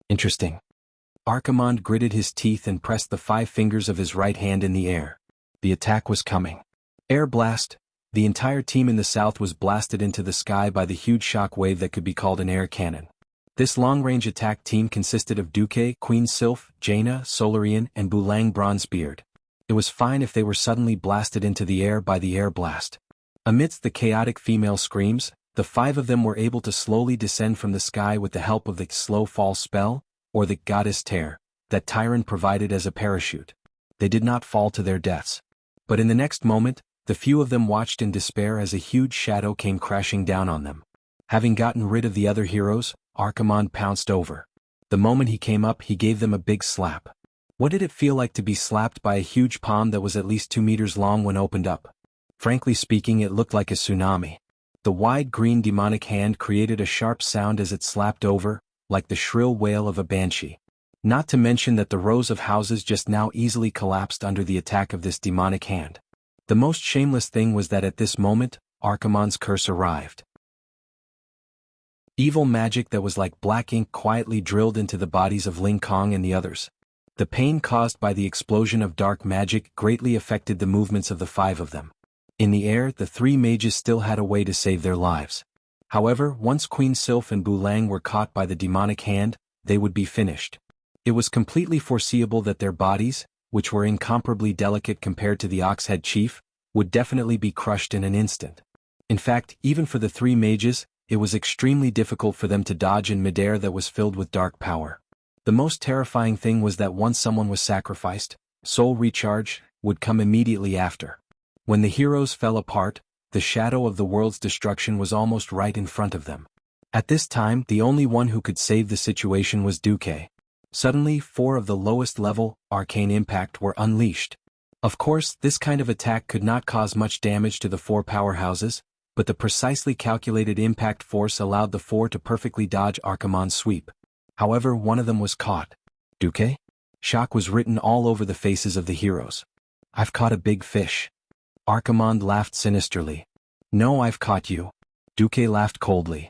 Interesting. Archimonde gritted his teeth and pressed the 5 fingers of his right hand in the air. The attack was coming. Air blast. The entire team in the south was blasted into the sky by the huge shock wave that could be called an air cannon. This long-range attack team consisted of Duke, Queen Sylph, Jaina, Solarian, and Bulang Bronzebeard. It was fine if they were suddenly blasted into the air by the air blast. Amidst the chaotic female screams, the 5 of them were able to slowly descend from the sky with the help of the slow fall spell, or the goddess tear, that Tyron provided as a parachute. They did not fall to their deaths. But in the next moment, the few of them watched in despair as a huge shadow came crashing down on them. Having gotten rid of the other heroes, Archimonde pounced over. The moment he came up, he gave them a big slap. What did it feel like to be slapped by a huge palm that was at least 2 meters long when opened up? Frankly speaking, it looked like a tsunami. The wide green demonic hand created a sharp sound as it slapped over, like the shrill wail of a banshee. Not to mention that the rows of houses just now easily collapsed under the attack of this demonic hand. The most shameless thing was that at this moment, Archimonde's curse arrived. Evil magic that was like black ink quietly drilled into the bodies of Ling Kong and the others. The pain caused by the explosion of dark magic greatly affected the movements of the 5 of them. In the air, the 3 mages still had a way to save their lives. However, once Queen Sylph and Bulang were caught by the demonic hand, they would be finished. It was completely foreseeable that their bodies, which were incomparably delicate compared to the Oxhead chief, would definitely be crushed in an instant. In fact, even for the three mages, it was extremely difficult for them to dodge in midair that was filled with dark power. The most terrifying thing was that once someone was sacrificed, soul recharge would come immediately after. When the heroes fell apart, the shadow of the world's destruction was almost right in front of them. At this time, the only one who could save the situation was Duque. Suddenly, 4 of the lowest level, arcane impact were unleashed. Of course, this kind of attack could not cause much damage to the 4 powerhouses, but the precisely calculated impact force allowed the 4 to perfectly dodge Archimonde's sweep. However, one of them was caught. Duque? Shock was written all over the faces of the heroes. I've caught a big fish. Archimonde laughed sinisterly. No, I've caught you. Duque laughed coldly.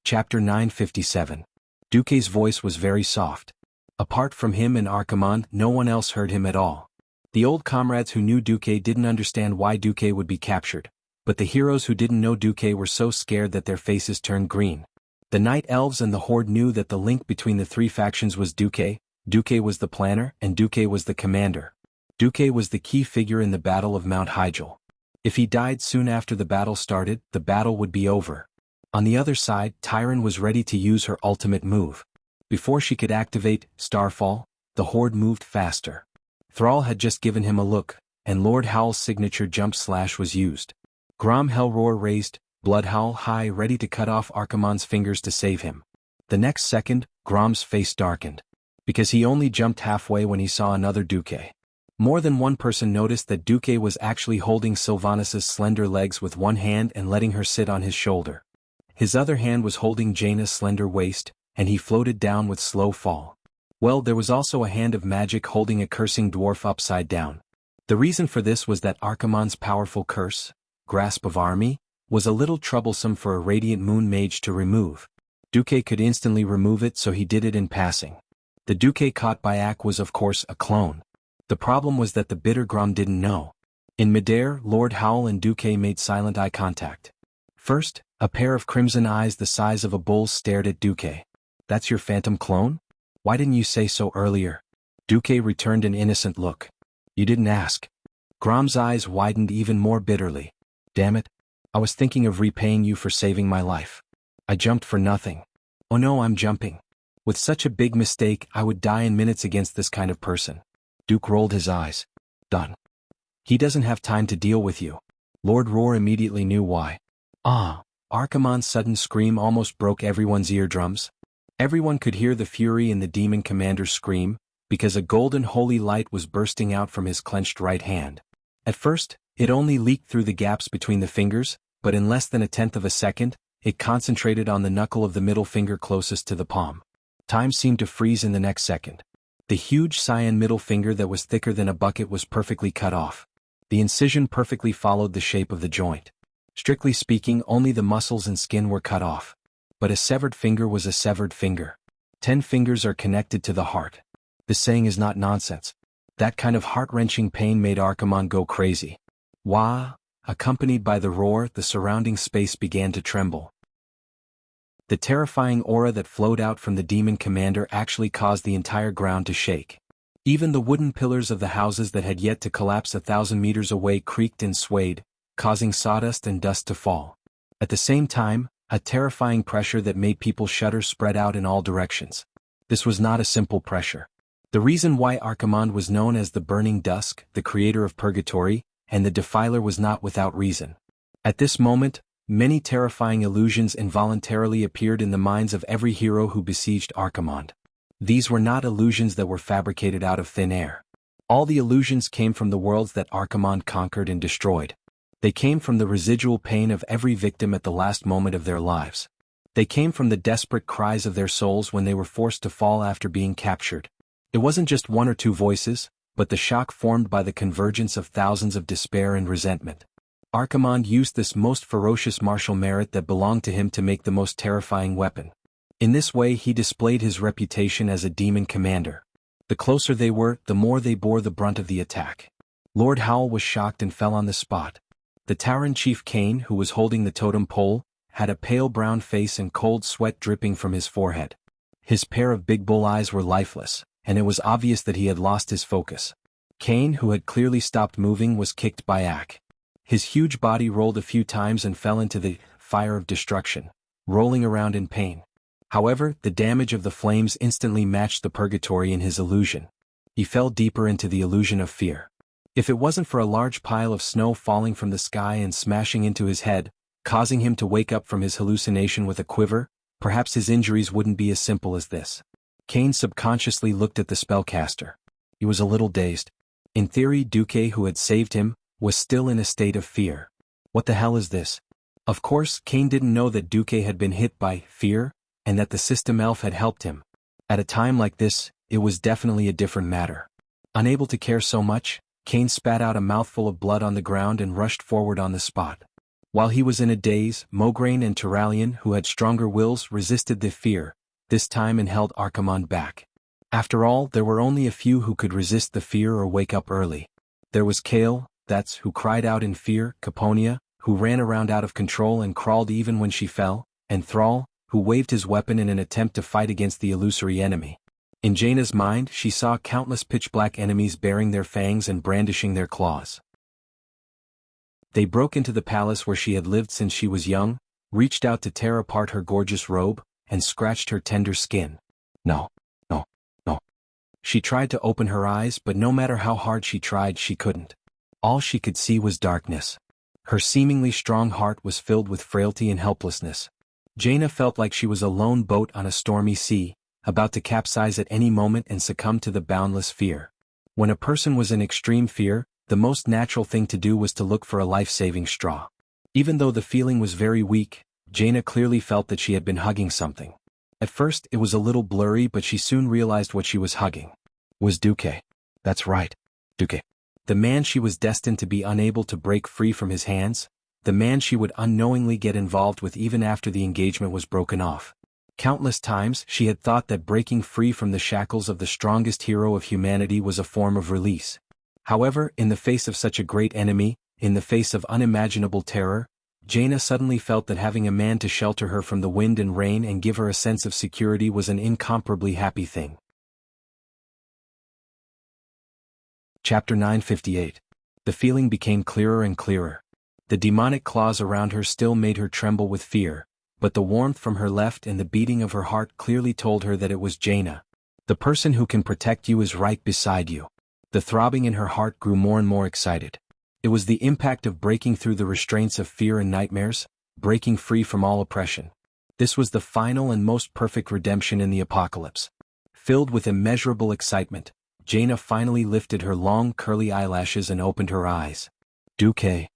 Chapter 957. Duque's voice was very soft. Apart from him and Archimonde, no one else heard him at all. The old comrades who knew Duque didn't understand why Duque would be captured, but the heroes who didn't know Duque were so scared that their faces turned green. The Night Elves and the Horde knew that the link between the 3 factions was Duque. Duque was the planner, and Duque was the commander. Duque was the key figure in the Battle of Mount Hyjal. If he died soon after the battle started, the battle would be over. On the other side, Tyron was ready to use her ultimate move. Before she could activate Starfall, the Horde moved faster. Thrall had just given him a look, and Lord Howl's signature jump slash was used. Grom Hellroar raised, Bloodhowl high ready to cut off Archimonde's fingers to save him. The next second, Grom's face darkened. Because he only jumped halfway when he saw another Duque. More than one person noticed that Duque was actually holding Sylvanas' slender legs with one hand and letting her sit on his shoulder. His other hand was holding Jaina's slender waist, and he floated down with slow fall. Well, there was also a hand of magic holding a cursing dwarf upside down. The reason for this was that Archimonde's powerful curse, Grasp of Army, was a little troublesome for a Radiant Moon mage to remove. Duque could instantly remove it, so he did it in passing. The Duque caught by Ak was of course a clone. The problem was that the bitter Grom didn't know. In midair, Lord Howl and Duque made silent eye contact. First, a pair of crimson eyes the size of a bull stared at Duque. That's your phantom clone? Why didn't you say so earlier? Duque returned an innocent look. You didn't ask. Grom's eyes widened even more bitterly. Damn it. I was thinking of repaying you for saving my life. I jumped for nothing. Oh no, I'm jumping. With such a big mistake, I would die in minutes against this kind of person. Duke rolled his eyes. Done. He doesn't have time to deal with you. Lord Roar immediately knew why. Archimonde's sudden scream almost broke everyone's eardrums. Everyone could hear the fury in the demon commander's scream, because a golden holy light was bursting out from his clenched right hand. At first, it only leaked through the gaps between the fingers, but in less than a tenth of a second, it concentrated on the knuckle of the middle finger closest to the palm. Time seemed to freeze in the next second. The huge cyan middle finger that was thicker than a bucket was perfectly cut off. The incision perfectly followed the shape of the joint. Strictly speaking, only the muscles and skin were cut off. But a severed finger was a severed finger. 10 fingers are connected to the heart. This saying is not nonsense. That kind of heart-wrenching pain made Archimonde go crazy. Wah! Accompanied by the roar, the surrounding space began to tremble. The terrifying aura that flowed out from the demon commander actually caused the entire ground to shake. Even the wooden pillars of the houses that had yet to collapse 1,000 meters away creaked and swayed, causing sawdust and dust to fall. At the same time, a terrifying pressure that made people shudder spread out in all directions. This was not a simple pressure. The reason why Archimonde was known as the Burning Dusk, the creator of Purgatory, and the Defiler was not without reason. At this moment, many terrifying illusions involuntarily appeared in the minds of every hero who besieged Archimonde. These were not illusions that were fabricated out of thin air. All the illusions came from the worlds that Archimonde conquered and destroyed. They came from the residual pain of every victim at the last moment of their lives. They came from the desperate cries of their souls when they were forced to fall after being captured. It wasn't just 1 or 2 voices, but the shock formed by the convergence of thousands of despair and resentment. Archimonde used this most ferocious martial merit that belonged to him to make the most terrifying weapon. In this way he displayed his reputation as a demon commander. The closer they were, the more they bore the brunt of the attack. Lord Howl was shocked and fell on the spot. The Tauren chief Kane, who was holding the totem pole, had a pale brown face and cold sweat dripping from his forehead. His pair of big bull eyes were lifeless, and it was obvious that he had lost his focus. Cain, who had clearly stopped moving, was kicked by Ak. His huge body rolled a few times and fell into the fire of destruction, rolling around in pain. However, the damage of the flames instantly matched the purgatory in his illusion. He fell deeper into the illusion of fear. If it wasn't for a large pile of snow falling from the sky and smashing into his head, causing him to wake up from his hallucination with a quiver, perhaps his injuries wouldn't be as simple as this. Cain subconsciously looked at the spellcaster. He was a little dazed. In theory, Duque, who had saved him, was still in a state of fear. What the hell is this? Of course, Cain didn't know that Duque had been hit by fear, and that the system elf had helped him. At a time like this, it was definitely a different matter. Unable to care so much, Cain spat out a mouthful of blood on the ground and rushed forward on the spot. While he was in a daze, Mograine and Turalian, who had stronger wills, resisted the fear, this time, and held Archimonde back. After all, there were only a few who could resist the fear or wake up early. There was Kale, who cried out in fear, Caponia, who ran around out of control and crawled even when she fell, and Thrall, who waved his weapon in an attempt to fight against the illusory enemy. In Jaina's mind, she saw countless pitch-black enemies baring their fangs and brandishing their claws. They broke into the palace where she had lived since she was young, reached out to tear apart her gorgeous robe, and scratched her tender skin. No. She tried to open her eyes, but no matter how hard she tried, she couldn't. All she could see was darkness. Her seemingly strong heart was filled with frailty and helplessness. Jaina felt like she was a lone boat on a stormy sea, about to capsize at any moment and succumb to the boundless fear. When a person was in extreme fear, the most natural thing to do was to look for a life-saving straw. Even though the feeling was very weak, Jaina clearly felt that she had been hugging something. At first, it was a little blurry, but she soon realized what she was hugging. It was Duque. That's right, Duque. The man she was destined to be unable to break free from his hands, the man she would unknowingly get involved with even after the engagement was broken off. Countless times she had thought that breaking free from the shackles of the strongest hero of humanity was a form of release. However, in the face of such a great enemy, in the face of unimaginable terror, Jaina suddenly felt that having a man to shelter her from the wind and rain and give her a sense of security was an incomparably happy thing. Chapter 958. The feeling became clearer and clearer. The demonic claws around her still made her tremble with fear, but the warmth from her left and the beating of her heart clearly told her that it was Jaina. The person who can protect you is right beside you. The throbbing in her heart grew more and more excited. It was the impact of breaking through the restraints of fear and nightmares, breaking free from all oppression. This was the final and most perfect redemption in the apocalypse. Filled with immeasurable excitement, Jaina finally lifted her long curly eyelashes and opened her eyes. Duque.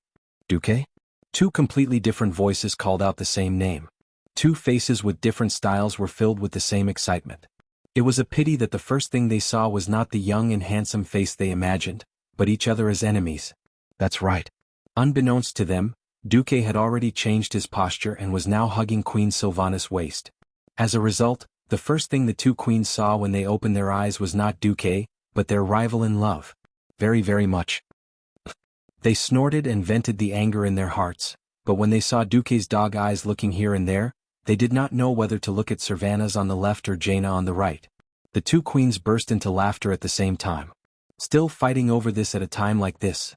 Duque? Two completely different voices called out the same name. Two faces with different styles were filled with the same excitement. It was a pity that the first thing they saw was not the young and handsome face they imagined, but each other as enemies. That's right. Unbeknownst to them, Duque had already changed his posture and was now hugging Queen Sylvanas' waist. As a result, the first thing the two queens saw when they opened their eyes was not Duque, but their rival in love. Very, very much. They snorted and vented the anger in their hearts, but when they saw Duque's dog eyes looking here and there, they did not know whether to look at Sylvanas on the left or Jaina on the right. The two queens burst into laughter at the same time. Still fighting over this at a time like this,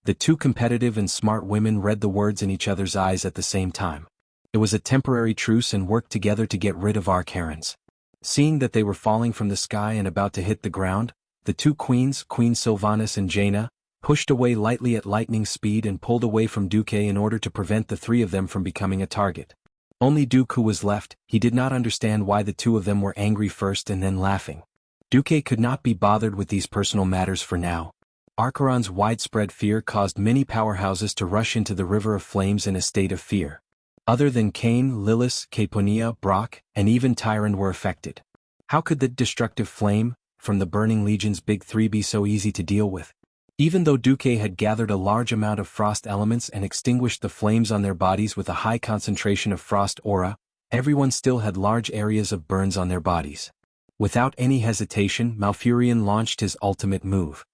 the two competitive and smart women read the words in each other's eyes at the same time. It was a temporary truce and worked together to get rid of Archerons. Seeing that they were falling from the sky and about to hit the ground, the two queens, Queen Sylvanas and Jaina, pushed away lightly at lightning speed and pulled away from Duque in order to prevent the three of them from becoming a target. Only Duque was left. He did not understand why the two of them were angry first and then laughing. Duque could not be bothered with these personal matters for now. Archeron's widespread fear caused many powerhouses to rush into the river of flames in a state of fear. Other than Cain, Lilith, Caponia, Brock, and even Tyrant were affected. How could the destructive flame from the Burning Legion's Big Three be so easy to deal with? Even though Duque had gathered a large amount of frost elements and extinguished the flames on their bodies with a high concentration of frost aura, everyone still had large areas of burns on their bodies. Without any hesitation, Malfurion launched his ultimate move.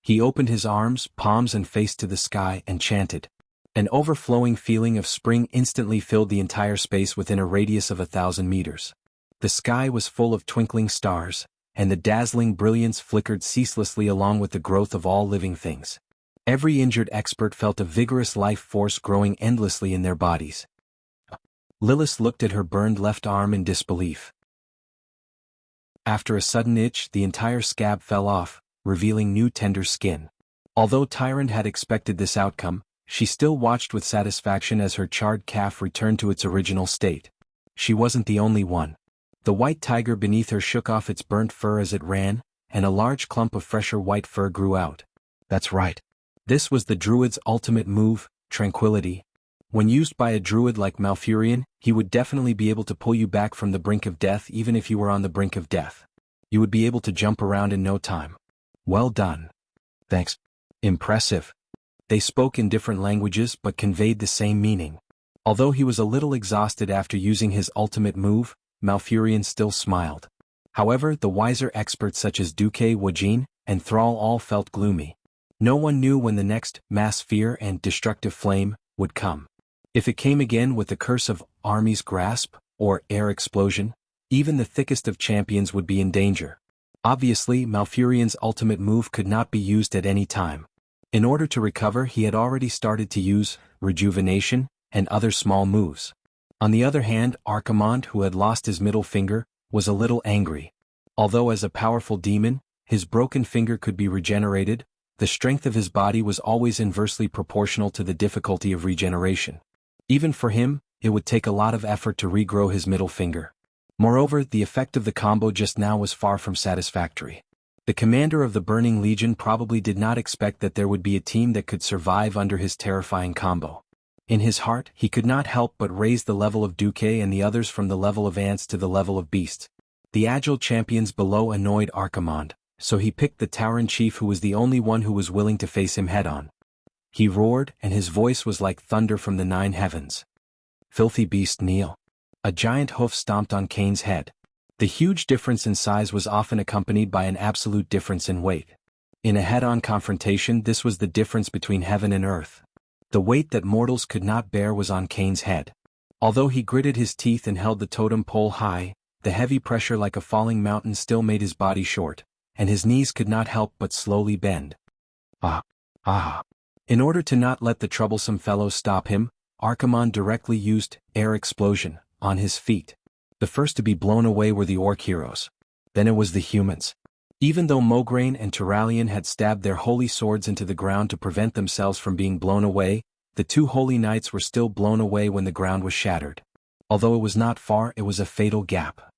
He opened his arms, palms and face to the sky and chanted, An overflowing feeling of spring instantly filled the entire space within a radius of 1,000 meters. The sky was full of twinkling stars, and the dazzling brilliance flickered ceaselessly along with the growth of all living things. Every injured expert felt a vigorous life force growing endlessly in their bodies. Lilith looked at her burned left arm in disbelief. After a sudden itch, the entire scab fell off, revealing new tender skin. Although Tyrant had expected this outcome, she still watched with satisfaction as her charred calf returned to its original state. She wasn't the only one. The white tiger beneath her shook off its burnt fur as it ran, and a large clump of fresher white fur grew out. That's right. This was the druid's ultimate move, Tranquility. When used by a druid like Malfurion, he would definitely be able to pull you back from the brink of death even if you were on the brink of death. You would be able to jump around in no time. Well done. Thanks. Impressive. They spoke in different languages but conveyed the same meaning. Although he was a little exhausted after using his ultimate move, Malfurion still smiled. However, the wiser experts such as Duque Wajin and Thrall all felt gloomy. No one knew when the next mass fear and destructive flame would come. If it came again with the curse of Army's Grasp or Air Explosion, even the thickest of champions would be in danger. Obviously, Malfurion's ultimate move could not be used at any time. In order to recover, he had already started to use Rejuvenation and other small moves. On the other hand, Archimonde, who had lost his middle finger, was a little angry. Although as a powerful demon, his broken finger could be regenerated, the strength of his body was always inversely proportional to the difficulty of regeneration. Even for him, it would take a lot of effort to regrow his middle finger. Moreover, the effect of the combo just now was far from satisfactory. The commander of the Burning Legion probably did not expect that there would be a team that could survive under his terrifying combo. In his heart, he could not help but raise the level of Duque and the others from the level of ants to the level of beasts. The agile champions below annoyed Archimonde, so he picked the Tauren chief who was the only one who was willing to face him head-on. He roared, and his voice was like thunder from the 9 heavens. Filthy beast, kneel. A giant hoof stomped on Kane's head. The huge difference in size was often accompanied by an absolute difference in weight. In a head-on confrontation, this was the difference between heaven and earth. The weight that mortals could not bear was on Kane's head. Although he gritted his teeth and held the totem pole high, the heavy pressure like a falling mountain still made his body short, and his knees could not help but slowly bend. In order to not let the troublesome fellow stop him, Archimonde directly used Air Explosion on his feet. The first to be blown away were the orc heroes. Then it was the humans. Even though Mograine and Turalyon had stabbed their holy swords into the ground to prevent themselves from being blown away, the 2 holy knights were still blown away when the ground was shattered. Although it was not far, it was a fatal gap.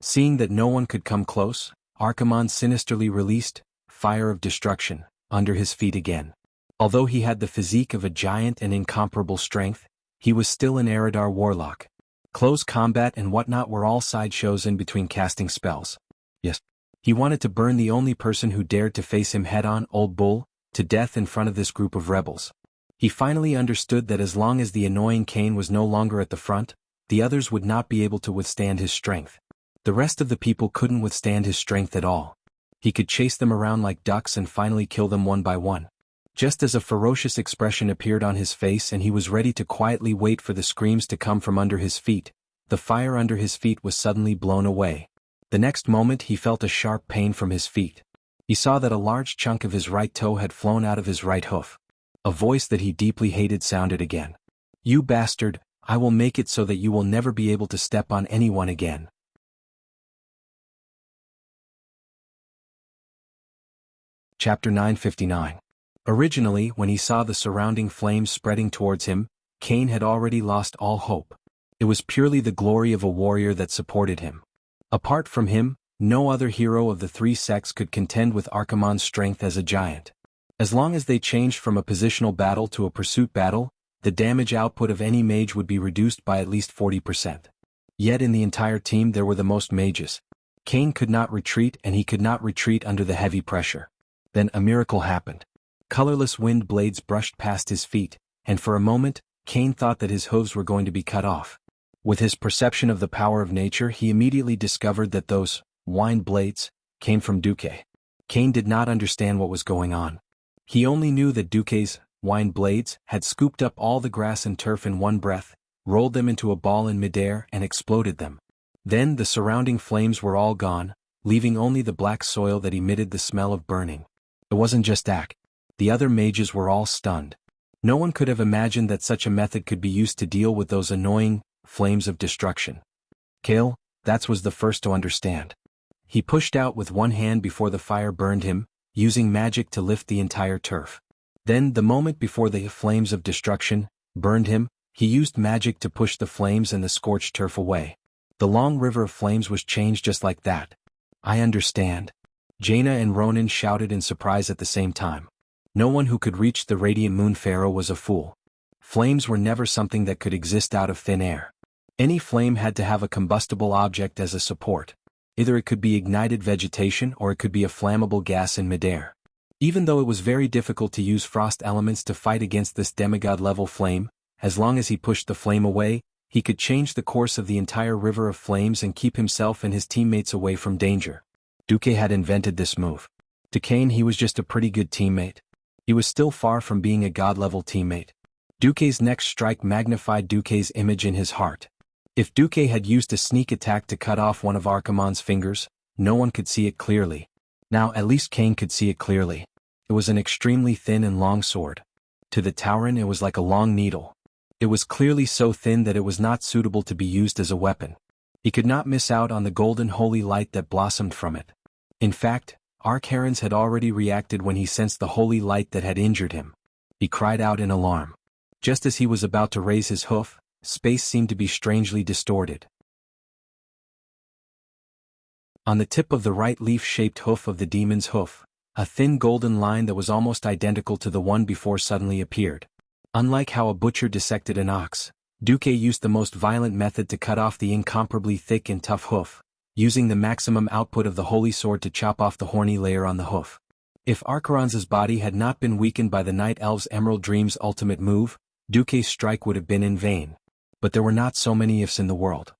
Seeing that no one could come close, Archimonde sinisterly released Fire of Destruction under his feet again. Although he had the physique of a giant and incomparable strength, he was still an Eridar warlock. Close combat and whatnot were all sideshows in between casting spells. Yes. He wanted to burn the only person who dared to face him head-on, Old Bull, to death in front of this group of rebels. He finally understood that as long as the annoying Kane was no longer at the front, the others would not be able to withstand his strength. The rest of the people couldn't withstand his strength at all. He could chase them around like ducks and finally kill them one by one. Just as a ferocious expression appeared on his face and he was ready to quietly wait for the screams to come from under his feet, the fire under his feet was suddenly blown away. The next moment he felt a sharp pain from his feet. He saw that a large chunk of his right toe had flown out of his right hoof. A voice that he deeply hated sounded again. "You bastard, I will make it so that you will never be able to step on anyone again." Chapter 959. Originally, when he saw the surrounding flames spreading towards him, Kane had already lost all hope. It was purely the glory of a warrior that supported him. Apart from him, no other hero of the 3 sects could contend with Archimonde's strength as a giant. As long as they changed from a positional battle to a pursuit battle, the damage output of any mage would be reduced by at least 40%. Yet in the entire team there were the most mages. Kane could not retreat and he could not retreat under the heavy pressure. Then a miracle happened. Colorless wind blades brushed past his feet, and for a moment, Kane thought that his hooves were going to be cut off. With his perception of the power of nature, he immediately discovered that those wind blades came from Duque. Kane did not understand what was going on. He only knew that Duque's wind blades, had scooped up all the grass and turf in one breath, rolled them into a ball in midair and exploded them. Then the surrounding flames were all gone, leaving only the black soil that emitted the smell of burning. It wasn't just Ak. The other mages were all stunned. No one could have imagined that such a method could be used to deal with those annoying flames of destruction. Kale, that was the first to understand. He pushed out with one hand before the fire burned him, using magic to lift the entire turf. Then, the moment before the flames of destruction burned him, he used magic to push the flames and the scorched turf away. The long river of flames was changed just like that. I understand. Jaina and Ronan shouted in surprise at the same time. No one who could reach the radiant moon pharaoh was a fool. Flames were never something that could exist out of thin air. Any flame had to have a combustible object as a support. Either it could be ignited vegetation or it could be a flammable gas in midair. Even though it was very difficult to use frost elements to fight against this demigod-level flame, as long as he pushed the flame away, he could change the course of the entire river of flames and keep himself and his teammates away from danger. Duque had invented this move. To Kane, he was just a pretty good teammate. He was still far from being a god-level teammate. Duque's next strike magnified Duque's image in his heart. If Duque had used a sneak attack to cut off one of Archimonde's fingers, no one could see it clearly. Now at least Kane could see it clearly. It was an extremely thin and long sword. To the Tauren it was like a long needle. It was clearly so thin that it was not suitable to be used as a weapon. He could not miss out on the golden holy light that blossomed from it. In fact, Archaron's had already reacted when he sensed the holy light that had injured him. He cried out in alarm. Just as he was about to raise his hoof, space seemed to be strangely distorted. On the tip of the right leaf-shaped hoof of the demon's hoof, a thin golden line that was almost identical to the one before suddenly appeared. Unlike how a butcher dissected an ox, Duque used the most violent method to cut off the incomparably thick and tough hoof, using the maximum output of the holy sword to chop off the horny layer on the hoof. If Archaron's body had not been weakened by the Night Elf's Emerald Dream's ultimate move, Duque's strike would have been in vain. But there were not so many ifs in the world.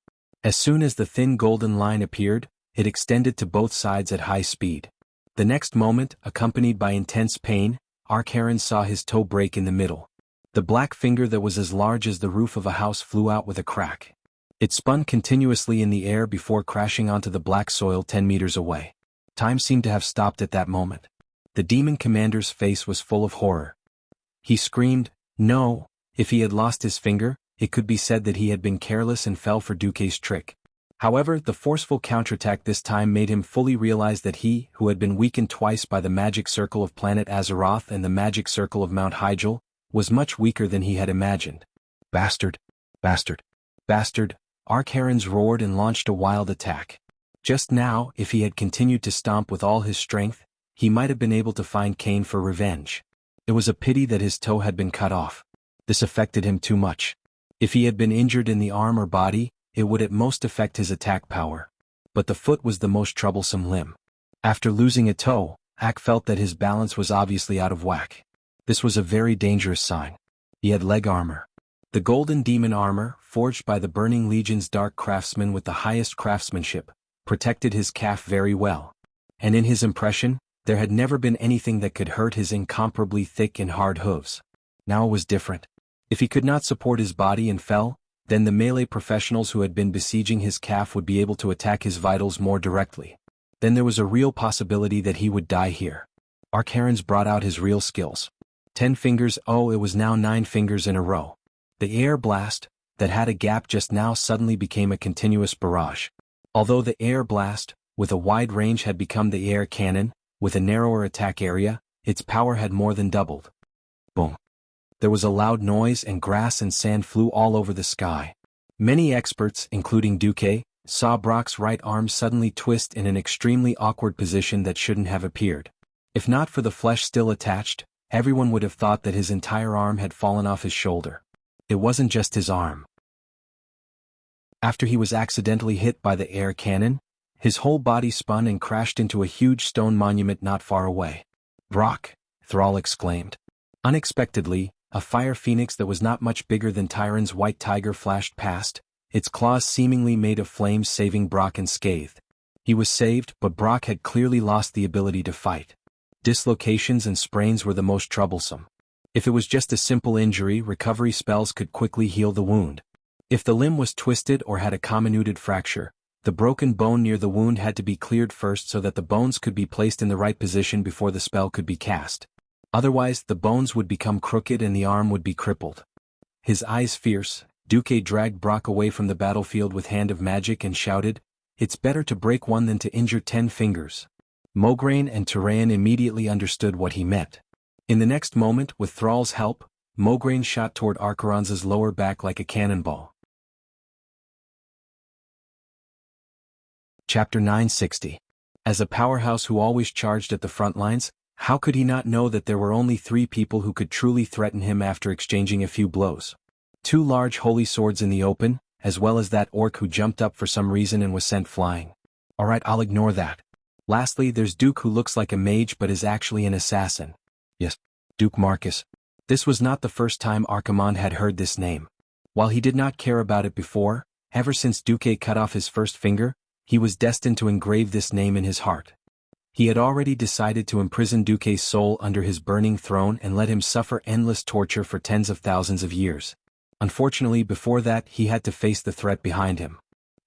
As soon as the thin golden line appeared, it extended to both sides at high speed. The next moment, accompanied by intense pain, Archaron saw his toe break in the middle. The black finger that was as large as the roof of a house flew out with a crack. It spun continuously in the air before crashing onto the black soil 10 meters away. Time seemed to have stopped at that moment. The demon commander's face was full of horror. He screamed, "No!" If he had lost his finger, it could be said that he had been careless and fell for Duque's trick. However, the forceful counterattack this time made him fully realize that he, who had been weakened twice by the magic circle of planet Azeroth and the magic circle of Mount Hyjal, was much weaker than he had imagined. Bastard! Bastard! Bastard! Archaron's roared and launched a wild attack. Just now, if he had continued to stomp with all his strength, he might have been able to find Kane for revenge. It was a pity that his toe had been cut off. This affected him too much. If he had been injured in the arm or body, it would at most affect his attack power. But the foot was the most troublesome limb. After losing a toe, Ak felt that his balance was obviously out of whack. This was a very dangerous sign. He had leg armor. The golden demon armor, forged by the Burning Legion's dark craftsman with the highest craftsmanship, protected his calf very well. And in his impression, there had never been anything that could hurt his incomparably thick and hard hooves. Now it was different. If he could not support his body and fell, then the melee professionals who had been besieging his calf would be able to attack his vitals more directly. Then there was a real possibility that he would die here. Archaron's brought out his real skills. 10 fingers, oh, it was now 9 fingers in a row. The air blast, that had a gap just now suddenly became a continuous barrage. Although the air blast, with a wide range had become the air cannon, with a narrower attack area, its power had more than doubled. Boom. There was a loud noise and grass and sand flew all over the sky. Many experts, including Duque, saw Brock's right arm suddenly twist in an extremely awkward position that shouldn't have appeared. If not for the flesh still attached, everyone would have thought that his entire arm had fallen off his shoulder. It wasn't just his arm. After he was accidentally hit by the air cannon, his whole body spun and crashed into a huge stone monument not far away. "Brock!" Thrall exclaimed. Unexpectedly, a fire phoenix that was not much bigger than Tyron's white tiger flashed past, its claws seemingly made of flames saving Brock unscathed. He was saved, but Brock had clearly lost the ability to fight. Dislocations and sprains were the most troublesome. If it was just a simple injury, recovery spells could quickly heal the wound. If the limb was twisted or had a comminuted fracture, the broken bone near the wound had to be cleared first so that the bones could be placed in the right position before the spell could be cast. Otherwise, the bones would become crooked and the arm would be crippled. His eyes fierce, Duque dragged Brock away from the battlefield with Hand of Magic and shouted, "It's better to break one than to injure 10 fingers." Mograine and Tyraean immediately understood what he meant. In the next moment, with Thrall's help, Mograine shot toward Archeron's lower back like a cannonball. Chapter 960. As a powerhouse who always charged at the front lines, how could he not know that there were only 3 people who could truly threaten him after exchanging a few blows? 2 large holy swords in the open, as well as that orc who jumped up for some reason and was sent flying. Alright, I'll ignore that. Lastly, there's Duke who looks like a mage but is actually an assassin. Yes, Duke Marcus. This was not the first time Archimonde had heard this name. While he did not care about it before, ever since Duque cut off his first finger, he was destined to engrave this name in his heart. He had already decided to imprison Duque's soul under his burning throne and let him suffer endless torture for tens of thousands of years. Unfortunately, before that, he had to face the threat behind him.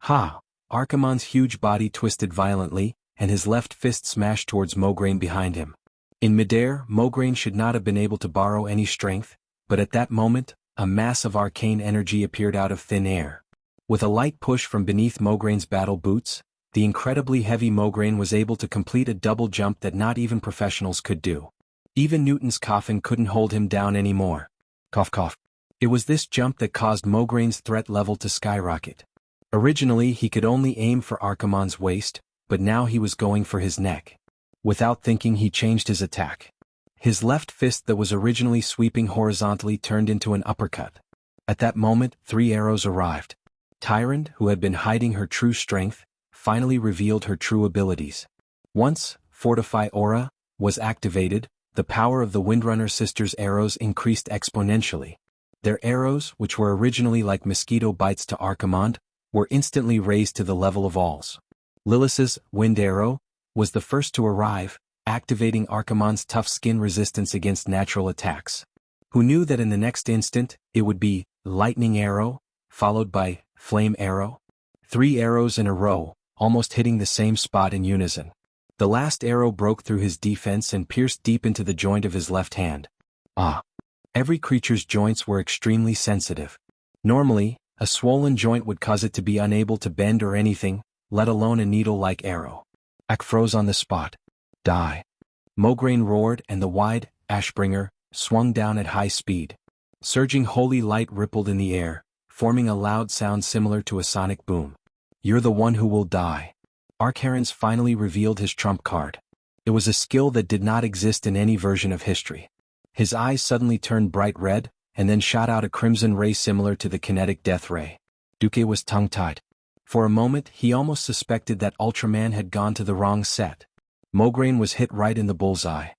Ha! Archimonde's huge body twisted violently, and his left fist smashed towards Mograine behind him. In midair, Mograine should not have been able to borrow any strength, but at that moment, a mass of arcane energy appeared out of thin air. With a light push from beneath Mograine's battle boots, the incredibly heavy Mograine was able to complete a double jump that not even professionals could do. Even Newton's coffin couldn't hold him down anymore. Cough cough. It was this jump that caused Mograine's threat level to skyrocket. Originally he could only aim for Archimonde's waist, but now he was going for his neck. Without thinking, he changed his attack. His left fist that was originally sweeping horizontally turned into an uppercut. At that moment, 3 arrows arrived. Tyrande, who had been hiding her true strength, finally revealed her true abilities. Once Fortify Aura was activated, the power of the Windrunner sisters' arrows increased exponentially. Their arrows, which were originally like mosquito bites to Archimonde, were instantly raised to the level of All's. Lilith's Wind Arrow was the first to arrive, activating Archimonde's tough skin resistance against natural attacks. Who knew that in the next instant, it would be Lightning Arrow, followed by Flame Arrow? 3 arrows in a row, almost hitting the same spot in unison. The last arrow broke through his defense and pierced deep into the joint of his left hand. Ah! Every creature's joints were extremely sensitive. Normally, a swollen joint would cause it to be unable to bend or anything, let alone a needle-like arrow. Ak froze on the spot. Die. Mograine roared and the wide Ashbringer swung down at high speed. Surging holy light rippled in the air, forming a loud sound similar to a sonic boom. You're the one who will die. Archeron's finally revealed his trump card. It was a skill that did not exist in any version of history. His eyes suddenly turned bright red, and then shot out a crimson ray similar to the kinetic death ray. Duque was tongue-tied. For a moment, he almost suspected that Ultraman had gone to the wrong set. Mograine was hit right in the bullseye.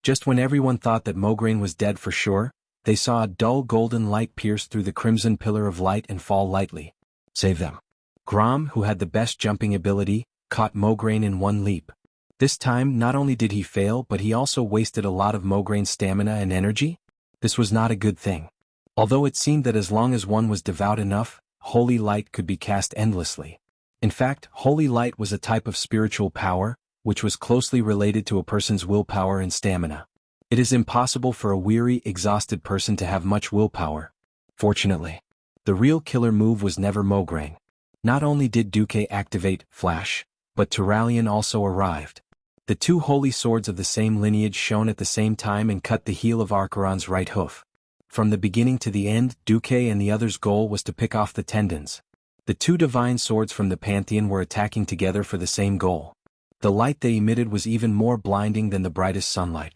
Just when everyone thought that Mograine was dead for sure, they saw a dull golden light pierce through the crimson pillar of light and fall lightly. Save them. Grom, who had the best jumping ability, caught Mograine in one leap. This time, not only did he fail, but he also wasted a lot of Mograine's stamina and energy. This was not a good thing. Although it seemed that as long as one was devout enough, holy light could be cast endlessly. In fact, holy light was a type of spiritual power, which was closely related to a person's willpower and stamina. It is impossible for a weary, exhausted person to have much willpower. Fortunately, the real killer move was never Mograine. Not only did Duque activate Flash, but Tyraean also arrived. The 2 holy swords of the same lineage shone at the same time and cut the heel of Archeron's right hoof. From the beginning to the end, Duque and the others' goal was to pick off the tendons. The 2 divine swords from the Pantheon were attacking together for the same goal. The light they emitted was even more blinding than the brightest sunlight.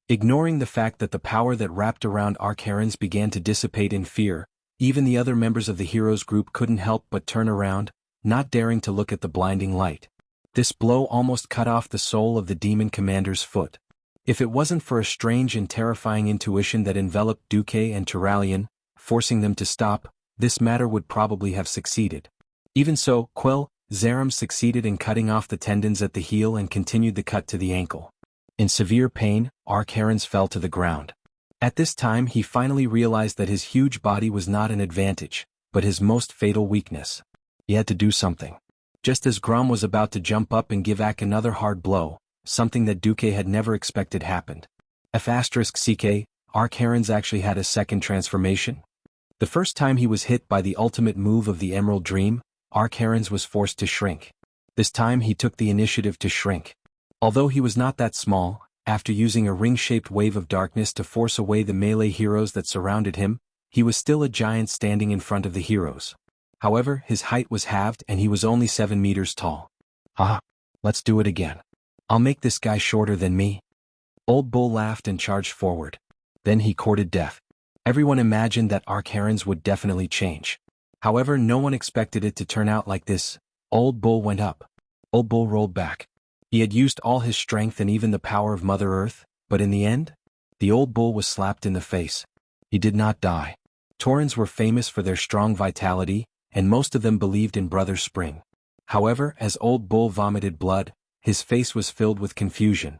Ignoring the fact that the power that wrapped around Archeron's began to dissipate in fear, even the other members of the heroes group couldn't help but turn around, not daring to look at the blinding light. This blow almost cut off the sole of the demon commander's foot. If it wasn't for a strange and terrifying intuition that enveloped Duque and Tyraean, forcing them to stop, this matter would probably have succeeded. Even so, Quell Zaram succeeded in cutting off the tendons at the heel and continued the cut to the ankle. In severe pain, Archaron's fell to the ground. At this time he finally realized that his huge body was not an advantage, but his most fatal weakness. He had to do something. Just as Grum was about to jump up and give Ak another hard blow, something that Duque had never expected happened. F***ck, Archaron's actually had a second transformation. The first time he was hit by the ultimate move of the Emerald Dream, Archaron's was forced to shrink. This time he took the initiative to shrink. Although he was not that small, after using a ring-shaped wave of darkness to force away the melee heroes that surrounded him, he was still a giant standing in front of the heroes. However, his height was halved and he was only 7 meters tall. Let's do it again. I'll make this guy shorter than me. Old Bull laughed and charged forward. Then he courted death. Everyone imagined that Archaron's would definitely change. However, no one expected it to turn out like this. Old Bull went up. Old Bull rolled back. He had used all his strength and even the power of Mother Earth, but in the end, the Old Bull was slapped in the face. He did not die. Taurens were famous for their strong vitality, and most of them believed in Brother Spring. However, as Old Bull vomited blood, his face was filled with confusion.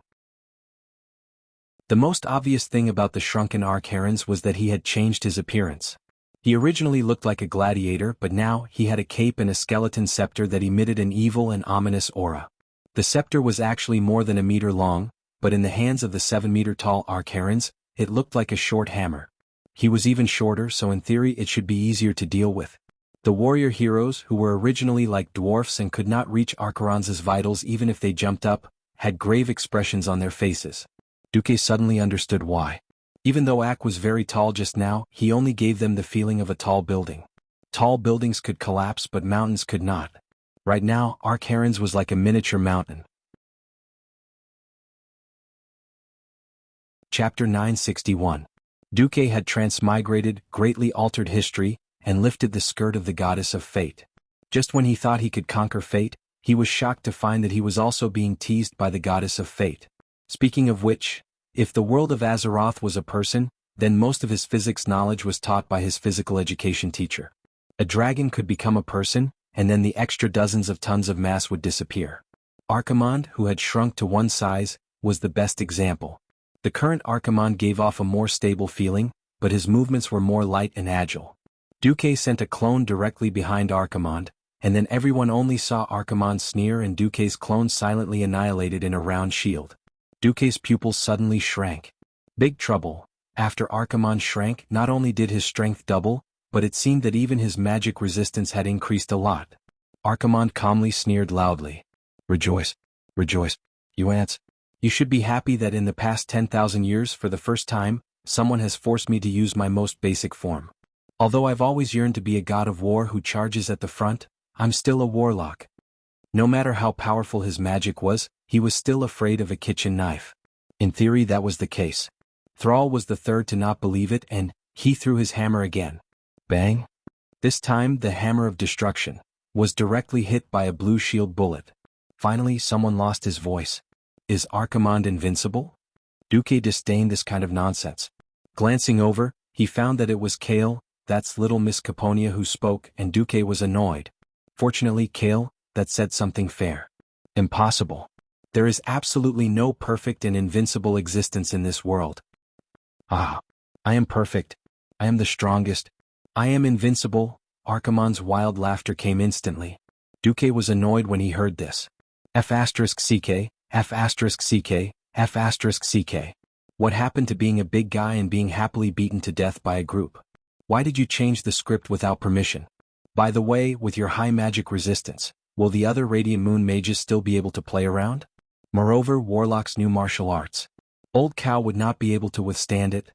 The most obvious thing about the shrunken Archaron's was that he had changed his appearance. He originally looked like a gladiator, but now he had a cape and a skeleton scepter that emitted an evil and ominous aura. The scepter was actually more than a meter long, but in the hands of the 7-meter-tall Archaron's, it looked like a short hammer. He was even shorter, so in theory it should be easier to deal with. The warrior heroes, who were originally like dwarfs and could not reach Archaron's vitals even if they jumped up, had grave expressions on their faces. Duque suddenly understood why. Even though Ak was very tall just now, he only gave them the feeling of a tall building. Tall buildings could collapse but mountains could not. Right now, Archaron's was like a miniature mountain. Chapter 961. Duque had transmigrated, greatly altered history, and lifted the skirt of the goddess of fate. Just when he thought he could conquer fate, he was shocked to find that he was also being teased by the goddess of fate. Speaking of which, if the world of Azeroth was a person, then most of his physics knowledge was taught by his physical education teacher. A dragon could become a person, and then the extra dozens of tons of mass would disappear. Archimonde, who had shrunk to one size, was the best example. The current Archimonde gave off a more stable feeling, but his movements were more light and agile. Duque sent a clone directly behind Archimonde, and then everyone only saw Archimonde sneer and Duque's clone silently annihilated in a round shield. Duque's pupils suddenly shrank. Big trouble. After Archimonde shrank, not only did his strength double, but it seemed that even his magic resistance had increased a lot. Archimonde calmly sneered loudly. Rejoice. Rejoice. You ants. You should be happy that in the past 10,000 years, for the first time, someone has forced me to use my most basic form. Although I've always yearned to be a god of war who charges at the front, I'm still a warlock. No matter how powerful his magic was, he was still afraid of a kitchen knife. In theory that was the case. Thrall was the third to not believe it and he threw his hammer again. Bang! This time the hammer of destruction was directly hit by a blue shield bullet. Finally someone lost his voice. Is Archimonde invincible? Duque disdained this kind of nonsense. Glancing over, he found that it was Kale, that's little Miss Caponia who spoke, and Duque was annoyed. Fortunately Kale, that said something fair. Impossible. There is absolutely no perfect and invincible existence in this world. I am perfect. I am the strongest. I am invincible. Archimonde's wild laughter came instantly. Duque was annoyed when he heard this. F***ck, F***ck, F***ck. What happened to being a big guy and being happily beaten to death by a group? Why did you change the script without permission? By the way, with your high magic resistance, will the other Radiant Moon mages still be able to play around? Moreover, Warlock's new martial arts. Old Cow would not be able to withstand it.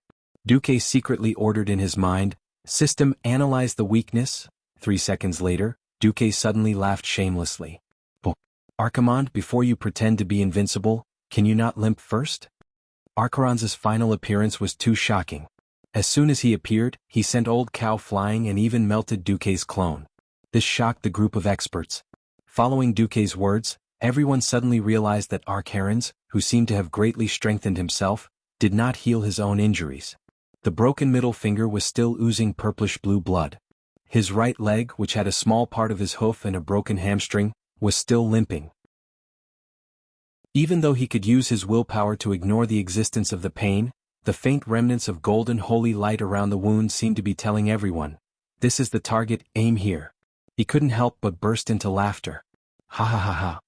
Duque secretly ordered in his mind, System, analyze the weakness. 3 seconds later, Duque suddenly laughed shamelessly. Archimonde, before you pretend to be invincible, can you not limp first? Archaron's final appearance was too shocking. As soon as he appeared, he sent Old Cow flying and even melted Duque's clone. This shocked the group of experts. Following Duque's words, everyone suddenly realized that Archaron's, who seemed to have greatly strengthened himself, did not heal his own injuries. The broken middle finger was still oozing purplish-blue blood. His right leg, which had a small part of his hoof and a broken hamstring, was still limping. Even though he could use his willpower to ignore the existence of the pain, the faint remnants of golden holy light around the wound seemed to be telling everyone, "This is the target, aim here." He couldn't help but burst into laughter. "Ha ha ha ha.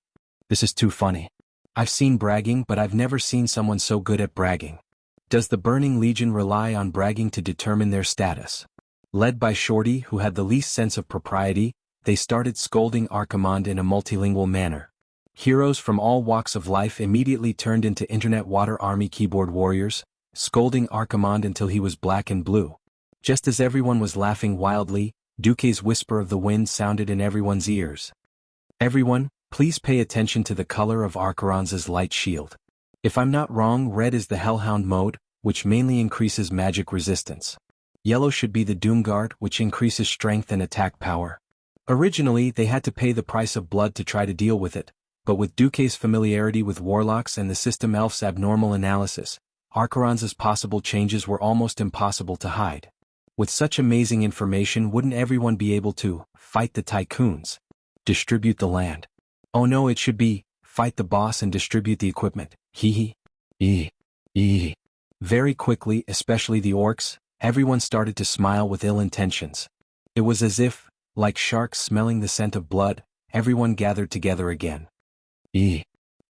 This is too funny. I've seen bragging, but I've never seen someone so good at bragging. Does the Burning Legion rely on bragging to determine their status?" Led by Shorty, who had the least sense of propriety, they started scolding Archimonde in a multilingual manner. Heroes from all walks of life immediately turned into Internet Water Army keyboard warriors, scolding Archimonde until he was black and blue. Just as everyone was laughing wildly, Duque's whisper of the wind sounded in everyone's ears. "Everyone, please pay attention to the color of Archiron's light shield. If I'm not wrong, red is the Hellhound mode, which mainly increases magic resistance. Yellow should be the Doomguard, which increases strength and attack power." Originally, they had to pay the price of blood to try to deal with it, but with Duque's familiarity with warlocks and the system elf's abnormal analysis, Archiron's possible changes were almost impossible to hide. With such amazing information, wouldn't everyone be able to fight the tycoons? Distribute the land. Oh no, it should be fight the boss and distribute the equipment. Hee hee. Very quickly, especially the orcs, everyone started to smile with ill intentions. It was as if, like sharks smelling the scent of blood, everyone gathered together again.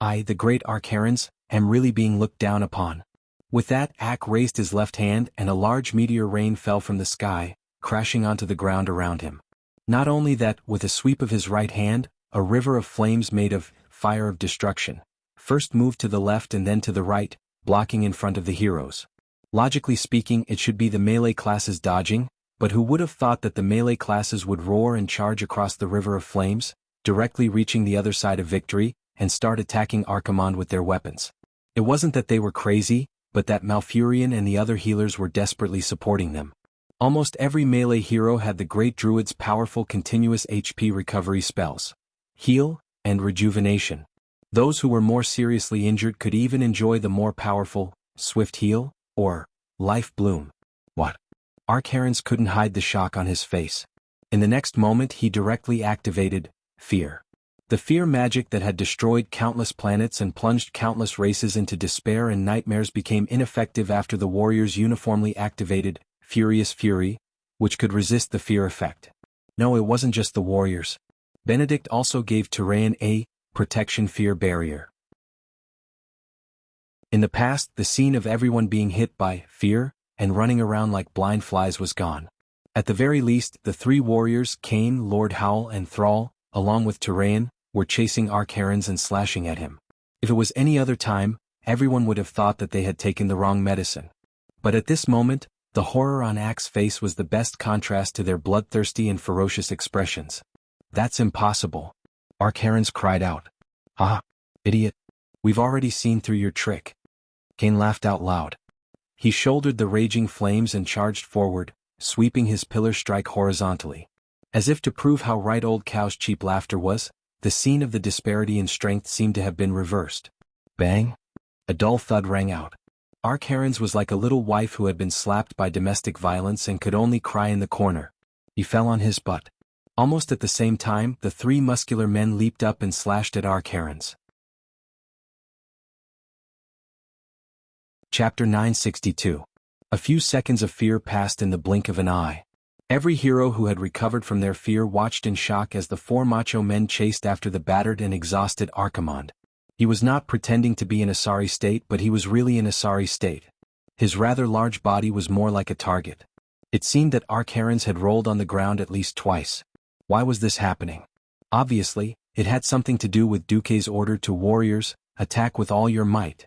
I, the great Archerons, am really being looked down upon. With that, Ak raised his left hand and a large meteor rain fell from the sky, crashing onto the ground around him. Not only that, with a sweep of his right hand, a river of flames made of fire of destruction first moved to the left and then to the right, blocking in front of the heroes. Logically speaking, it should be the melee classes dodging, but who would have thought that the melee classes would roar and charge across the river of flames, directly reaching the other side of victory, and start attacking Archimonde with their weapons. It wasn't that they were crazy, but that Malfurion and the other healers were desperately supporting them. Almost every melee hero had the Great Druid's powerful continuous HP recovery spells. Heal, and Rejuvenation. Those who were more seriously injured could even enjoy the more powerful, Swift Heal, or Life Bloom. What? Archerons couldn't hide the shock on his face. In the next moment he directly activated Fear. The fear magic that had destroyed countless planets and plunged countless races into despair and nightmares became ineffective after the warriors uniformly activated Furious Fury, which could resist the fear effect. No, it wasn't just the warriors. Benedict also gave Tyraean a Protection Fear Barrier. In the past, the scene of everyone being hit by fear and running around like blind flies was gone. At the very least, the three warriors, Cain, Lord Howl and Thrall, along with Tyraean, were chasing Archerons and slashing at him. If it was any other time, everyone would have thought that they had taken the wrong medicine. But at this moment, the horror on Ak's face was the best contrast to their bloodthirsty and ferocious expressions. "That's impossible," Archerons cried out. "Ah, idiot. We've already seen through your trick." Cain laughed out loud. He shouldered the raging flames and charged forward, sweeping his pillar strike horizontally. As if to prove how right old Cow's cheap laughter was, the scene of the disparity in strength seemed to have been reversed. Bang! A dull thud rang out. Archerons was like a little wife who had been slapped by domestic violence and could only cry in the corner. He fell on his butt. Almost at the same time, the three muscular men leaped up and slashed at Archerons. Chapter 962. A few seconds of fear passed in the blink of an eye. Every hero who had recovered from their fear watched in shock as the four macho men chased after the battered and exhausted Archimonde. He was not pretending to be in a sorry state, but he was really in a sorry state. His rather large body was more like a target. It seemed that Archerons had rolled on the ground at least twice. Why was this happening? Obviously, it had something to do with Duque's order to warriors, attack with all your might.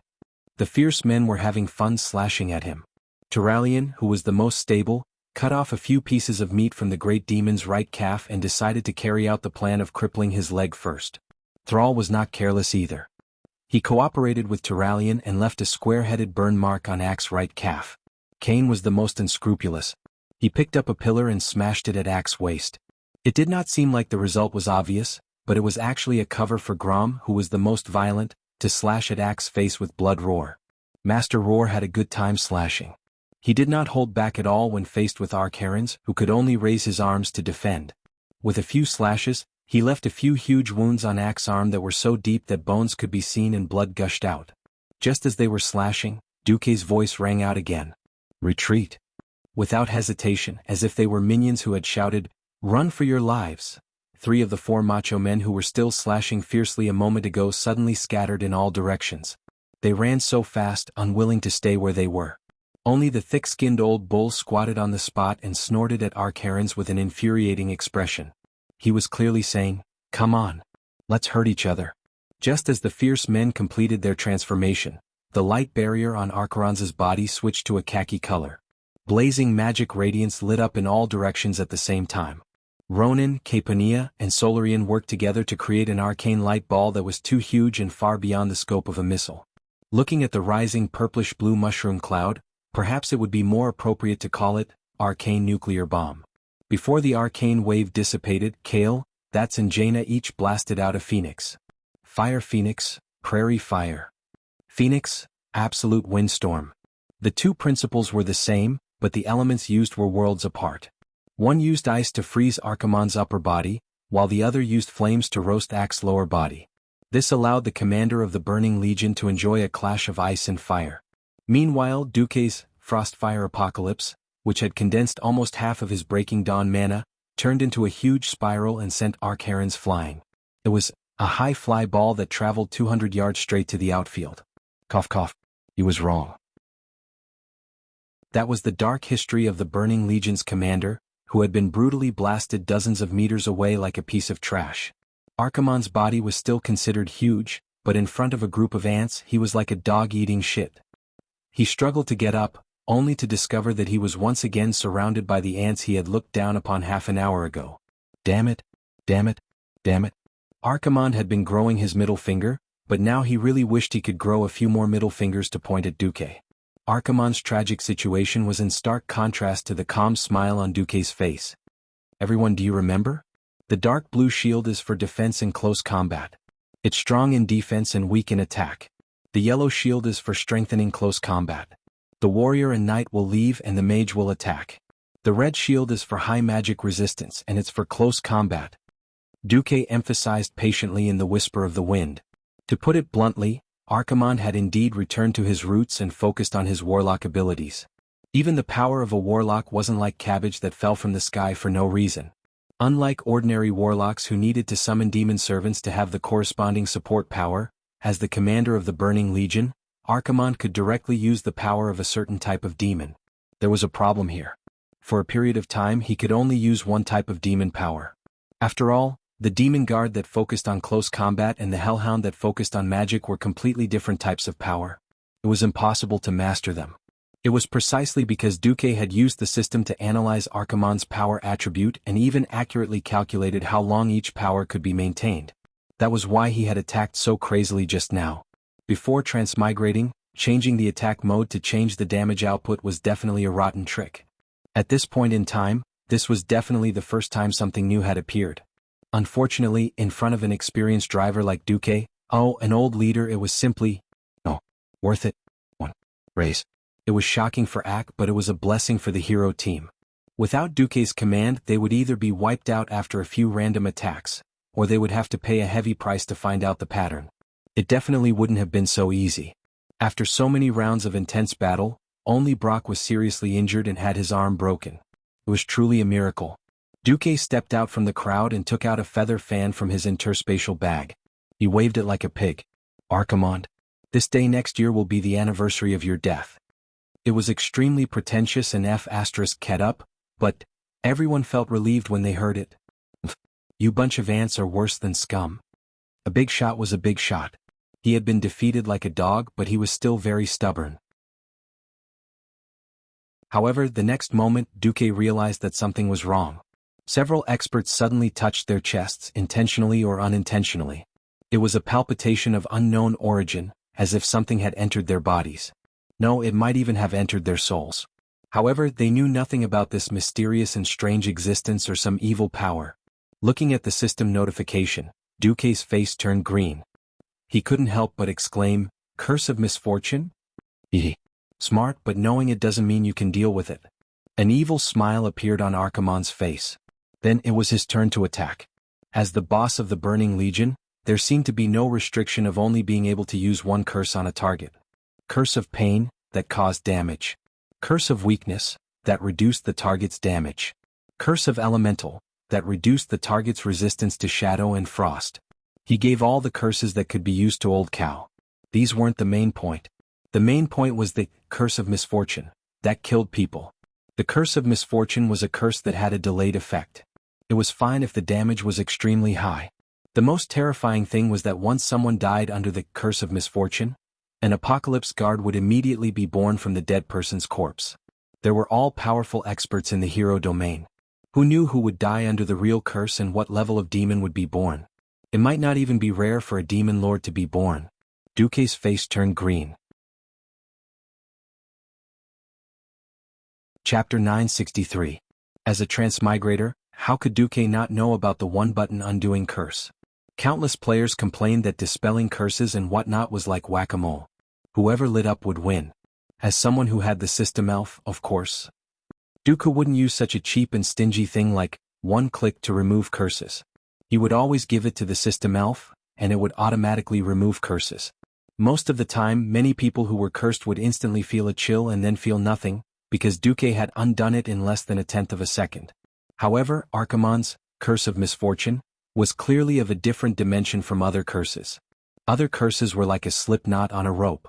The fierce men were having fun slashing at him. Turalian, who was the most stable, cut off a few pieces of meat from the great demon's right calf and decided to carry out the plan of crippling his leg first. Thrall was not careless either. He cooperated with Turalian and left a square-headed burn mark on Ak's right calf. Cain was the most unscrupulous. He picked up a pillar and smashed it at Ak's waist. It did not seem like the result was obvious, but it was actually a cover for Grom, who was the most violent, to slash at Ak's face with Blood Roar. Master Roar had a good time slashing. He did not hold back at all when faced with Archerons, who could only raise his arms to defend. With a few slashes, He left a few huge wounds on Ack's arm that were so deep that bones could be seen and blood gushed out. Just as they were slashing, Duque's voice rang out again. Retreat. Without hesitation, as if they were minions who had shouted, "Run for your lives!" 3 of the 4 macho men who were still slashing fiercely a moment ago suddenly scattered in all directions. They ran so fast, unwilling to stay where they were. Only the thick-skinned old bull squatted on the spot and snorted at Archaron's with an infuriating expression. He was clearly saying, "Come on. Let's hurt each other." Just as the fierce men completed their transformation, the light barrier on Archaron's body switched to a khaki color. Blazing magic radiance lit up in all directions at the same time. Ronan, Caponia, and Solarian worked together to create an arcane light ball that was too huge and far beyond the scope of a missile. Looking at the rising purplish-blue mushroom cloud, perhaps it would be more appropriate to call it arcane nuclear bomb. Before the arcane wave dissipated, Kale, That's and Jaina each blasted out a phoenix. Fire Phoenix, Prairie Fire. Phoenix, Absolute Windstorm. The 2 principles were the same, but the elements used were worlds apart. One used ice to freeze Archimonde's upper body, while the other used flames to roast Ack's lower body. This allowed the commander of the Burning Legion to enjoy a clash of ice and fire. Meanwhile, Duque's Frostfire Apocalypse, which had condensed almost half of his Breaking Dawn mana, turned into a huge spiral and sent Archaron's flying. It was a high fly ball that traveled 200 yards straight to the outfield. Cough cough. He was wrong. That was the dark history of the Burning Legion's commander, who had been brutally blasted dozens of meters away like a piece of trash. Archimonde's body was still considered huge, but in front of a group of ants he was like a dog eating shit. He struggled to get up, only to discover that he was once again surrounded by the ants he had looked down upon half an hour ago. Damn it, damn it, damn it. Archimonde had been growing his middle finger, but now he really wished he could grow a few more middle fingers to point at Duque. Archimonde's tragic situation was in stark contrast to the calm smile on Duque's face. Everyone, do you remember? The dark blue shield is for defense in close combat. It's strong in defense and weak in attack. The yellow shield is for strengthening close combat. The warrior and knight will leave and the mage will attack. The red shield is for high magic resistance and it's for close combat. Duque emphasized patiently in the whisper of the wind. To put it bluntly, Archimonde had indeed returned to his roots and focused on his warlock abilities. Even the power of a warlock wasn't like cabbage that fell from the sky for no reason. Unlike ordinary warlocks who needed to summon demon servants to have the corresponding support power, as the commander of the Burning Legion, Archimonde could directly use the power of a certain type of demon. There was a problem here. For a period of time he could only use one type of demon power. After all, the Demon Guard that focused on close combat and the Hellhound that focused on magic were completely different types of power. It was impossible to master them. It was precisely because Duque had used the system to analyze Archimonde's power attribute and even accurately calculated how long each power could be maintained. That was why he had attacked so crazily just now. Before transmigrating, changing the attack mode to change the damage output was definitely a rotten trick. At this point in time, this was definitely the first time something new had appeared. Unfortunately, in front of an experienced driver like Duque, an old leader, it was simply, no, worth it. One race. It was shocking for Ack, but it was a blessing for the hero team. Without Duque's command, they would either be wiped out after a few random attacks, or they would have to pay a heavy price to find out the pattern. It definitely wouldn't have been so easy. After so many rounds of intense battle, only Brock was seriously injured and had his arm broken. It was truly a miracle. Duque stepped out from the crowd and took out a feather fan from his interspatial bag. He waved it like a pig. Archimonde, this day next year will be the anniversary of your death. It was extremely pretentious and *ket up, but everyone felt relieved when they heard it. You bunch of ants are worse than scum. A big shot was a big shot. He had been defeated like a dog, but he was still very stubborn. However, the next moment, Duque realized that something was wrong. Several experts suddenly touched their chests, intentionally or unintentionally. It was a palpitation of unknown origin, as if something had entered their bodies. No, it might even have entered their souls. However, they knew nothing about this mysterious and strange existence or some evil power. Looking at the system notification, Duque's face turned green. He couldn't help but exclaim, "Curse of misfortune?" Smart, but knowing it doesn't mean you can deal with it. An evil smile appeared on Archimonde's face. Then it was his turn to attack. As the boss of the Burning Legion, there seemed to be no restriction of only being able to use one curse on a target. Curse of Pain, that caused damage. Curse of Weakness, that reduced the target's damage. Curse of Elemental, that reduced the target's resistance to shadow and frost. He gave all the curses that could be used to Old Cow. These weren't the main point. The main point was the Curse of Misfortune, that killed people. The Curse of Misfortune was a curse that had a delayed effect. It was fine if the damage was extremely high. The most terrifying thing was that once someone died under the Curse of Misfortune, an Apocalypse Guard would immediately be born from the dead person's corpse. There were all-powerful experts in the hero domain. Who knew who would die under the real curse and what level of demon would be born? It might not even be rare for a demon lord to be born. Duque's face turned green. Chapter 963. As a transmigrator, how could Duque not know about the one-button undoing curse? Countless players complained that dispelling curses and whatnot was like whack-a-mole. Whoever lit up would win. As someone who had the system elf, of course. Duque wouldn't use such a cheap and stingy thing like one click to remove curses. He would always give it to the system elf, and it would automatically remove curses. Most of the time, many people who were cursed would instantly feel a chill and then feel nothing, because Duque had undone it in less than a tenth of a second. However, Archimonde's Curse of Misfortune was clearly of a different dimension from other curses. Other curses were like a slip knot on a rope.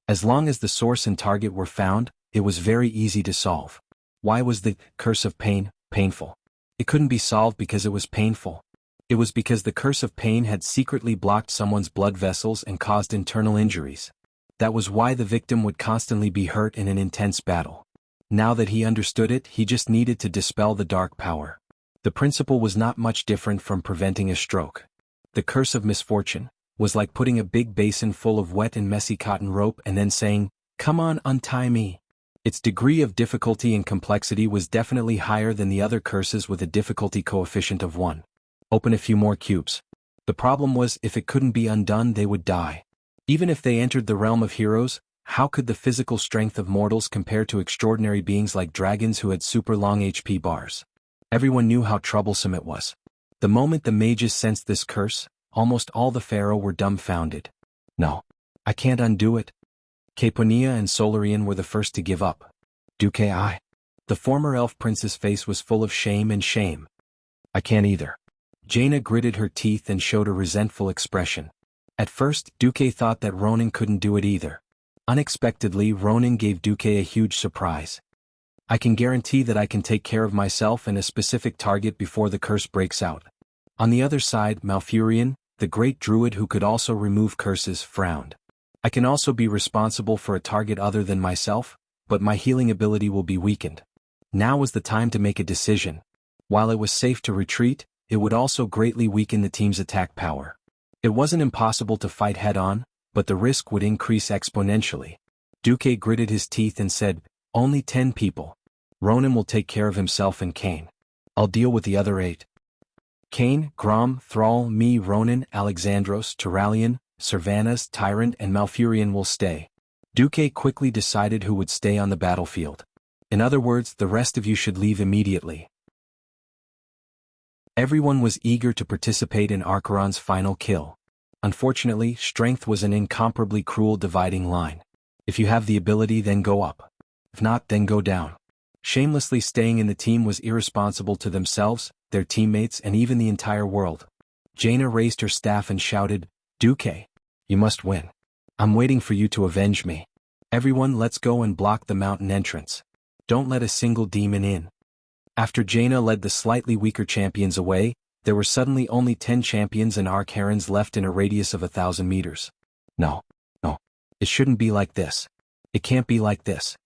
As long as the source and target were found, it was very easy to solve. Why was the Curse of Pain painful? It couldn't be solved because it was painful. It was because the Curse of Pain had secretly blocked someone's blood vessels and caused internal injuries. That was why the victim would constantly be hurt in an intense battle. Now that he understood it, he just needed to dispel the dark power. The principle was not much different from preventing a stroke. The Curse of Misfortune was like putting a big basin full of wet and messy cotton rope and then saying, "Come on, untie me." Its degree of difficulty and complexity was definitely higher than the other curses with a difficulty coefficient of 1. Open a few more cubes. The problem was, if it couldn't be undone, they would die. Even if they entered the realm of heroes, how could the physical strength of mortals compare to extraordinary beings like dragons who had super long HP bars? Everyone knew how troublesome it was. The moment the mages sensed this curse, almost all the pharaoh were dumbfounded. "No. I can't undo it." Caponia and Solarian were the first to give up. "Duque, I." The former elf prince's face was full of shame and shame. "I can't either." Jaina gritted her teeth and showed a resentful expression. At first, Duque thought that Ronan couldn't do it either. Unexpectedly, Ronan gave Duque a huge surprise. "I can guarantee that I can take care of myself and a specific target before the curse breaks out." On the other side, Malfurion, the great druid who could also remove curses, frowned. "I can also be responsible for a target other than myself, but my healing ability will be weakened." Now was the time to make a decision. While it was safe to retreat, it would also greatly weaken the team's attack power. It wasn't impossible to fight head-on, but the risk would increase exponentially. Duque gritted his teeth and said, "Only 10 people. Ronan will take care of himself and Kane. I'll deal with the other 8. Kane, Grom, Thrall, me, Ronan, Alexandros, Tyralion, Servanas, Tyrant and Malfurion will stay." Duque quickly decided who would stay on the battlefield. "In other words, the rest of you should leave immediately." Everyone was eager to participate in Archeron's final kill. Unfortunately, strength was an incomparably cruel dividing line. If you have the ability, then go up. If not, then go down. Shamelessly staying in the team was irresponsible to themselves, their teammates and even the entire world. Jaina raised her staff and shouted, "Duque, you must win. I'm waiting for you to avenge me. Everyone, let's go and block the mountain entrance. Don't let a single demon in." After Jaina led the slightly weaker champions away, there were suddenly only 10 champions and Archerons left in a radius of 1,000 meters. No. It shouldn't be like this. It can't be like this.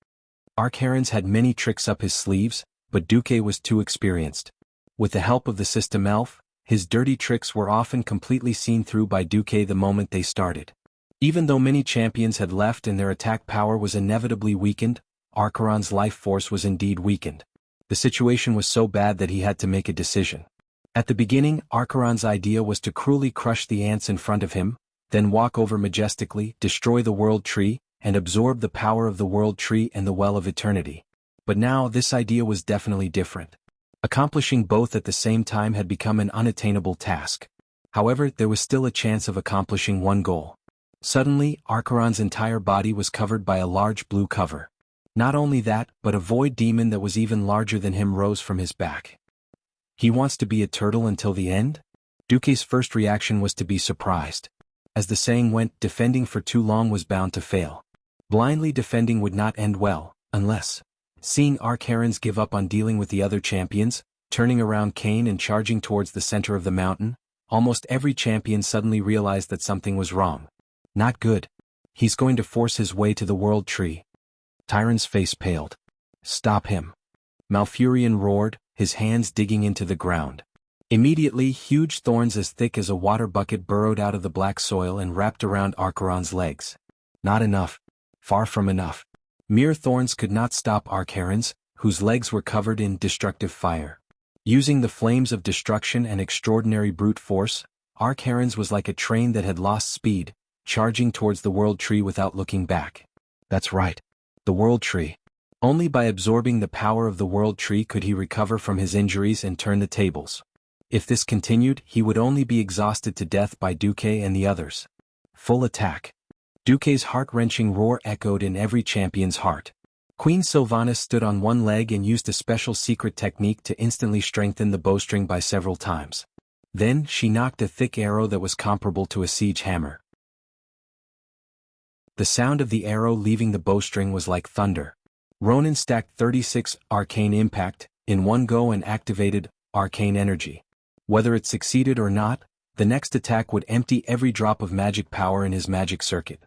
Archerons had many tricks up his sleeves, but Duque was too experienced. With the help of the system elf, his dirty tricks were often completely seen through by Duque the moment they started. Even though many champions had left and their attack power was inevitably weakened, Archeron's life force was indeed weakened. The situation was so bad that he had to make a decision. At the beginning, Archeron's idea was to cruelly crush the ants in front of him, then walk over majestically, destroy the World Tree, and absorb the power of the World Tree and the Well of Eternity. But now this idea was definitely different. Accomplishing both at the same time had become an unattainable task. However, there was still a chance of accomplishing one goal. Suddenly, Archeron's entire body was covered by a large blue cover. Not only that, but a void demon that was even larger than him rose from his back. He wants to be a turtle until the end? Duque's first reaction was to be surprised. As the saying went, defending for too long was bound to fail. Blindly defending would not end well, unless... Seeing Archerons give up on dealing with the other champions, turning around Cain and charging towards the center of the mountain, almost every champion suddenly realized that something was wrong. Not good. He's going to force his way to the World Tree. Tyron's face paled. Stop him. Malfurion roared, his hands digging into the ground. Immediately, huge thorns as thick as a water bucket burrowed out of the black soil and wrapped around Archeron's legs. Not enough. Far from enough. Mere thorns could not stop Archerons, whose legs were covered in destructive fire. Using the flames of destruction and extraordinary brute force, Archerons was like a train that had lost speed, charging towards the World Tree without looking back. That's right. The World Tree. Only by absorbing the power of the World Tree could he recover from his injuries and turn the tables. If this continued, he would only be exhausted to death by Duque and the others. Full attack. Duque's heart-wrenching roar echoed in every champion's heart. Queen Sylvanas stood on one leg and used a special secret technique to instantly strengthen the bowstring by several times. Then, she knocked a thick arrow that was comparable to a siege hammer. The sound of the arrow leaving the bowstring was like thunder. Ronan stacked 36 arcane impact in one go and activated arcane energy. Whether it succeeded or not, the next attack would empty every drop of magic power in his magic circuit.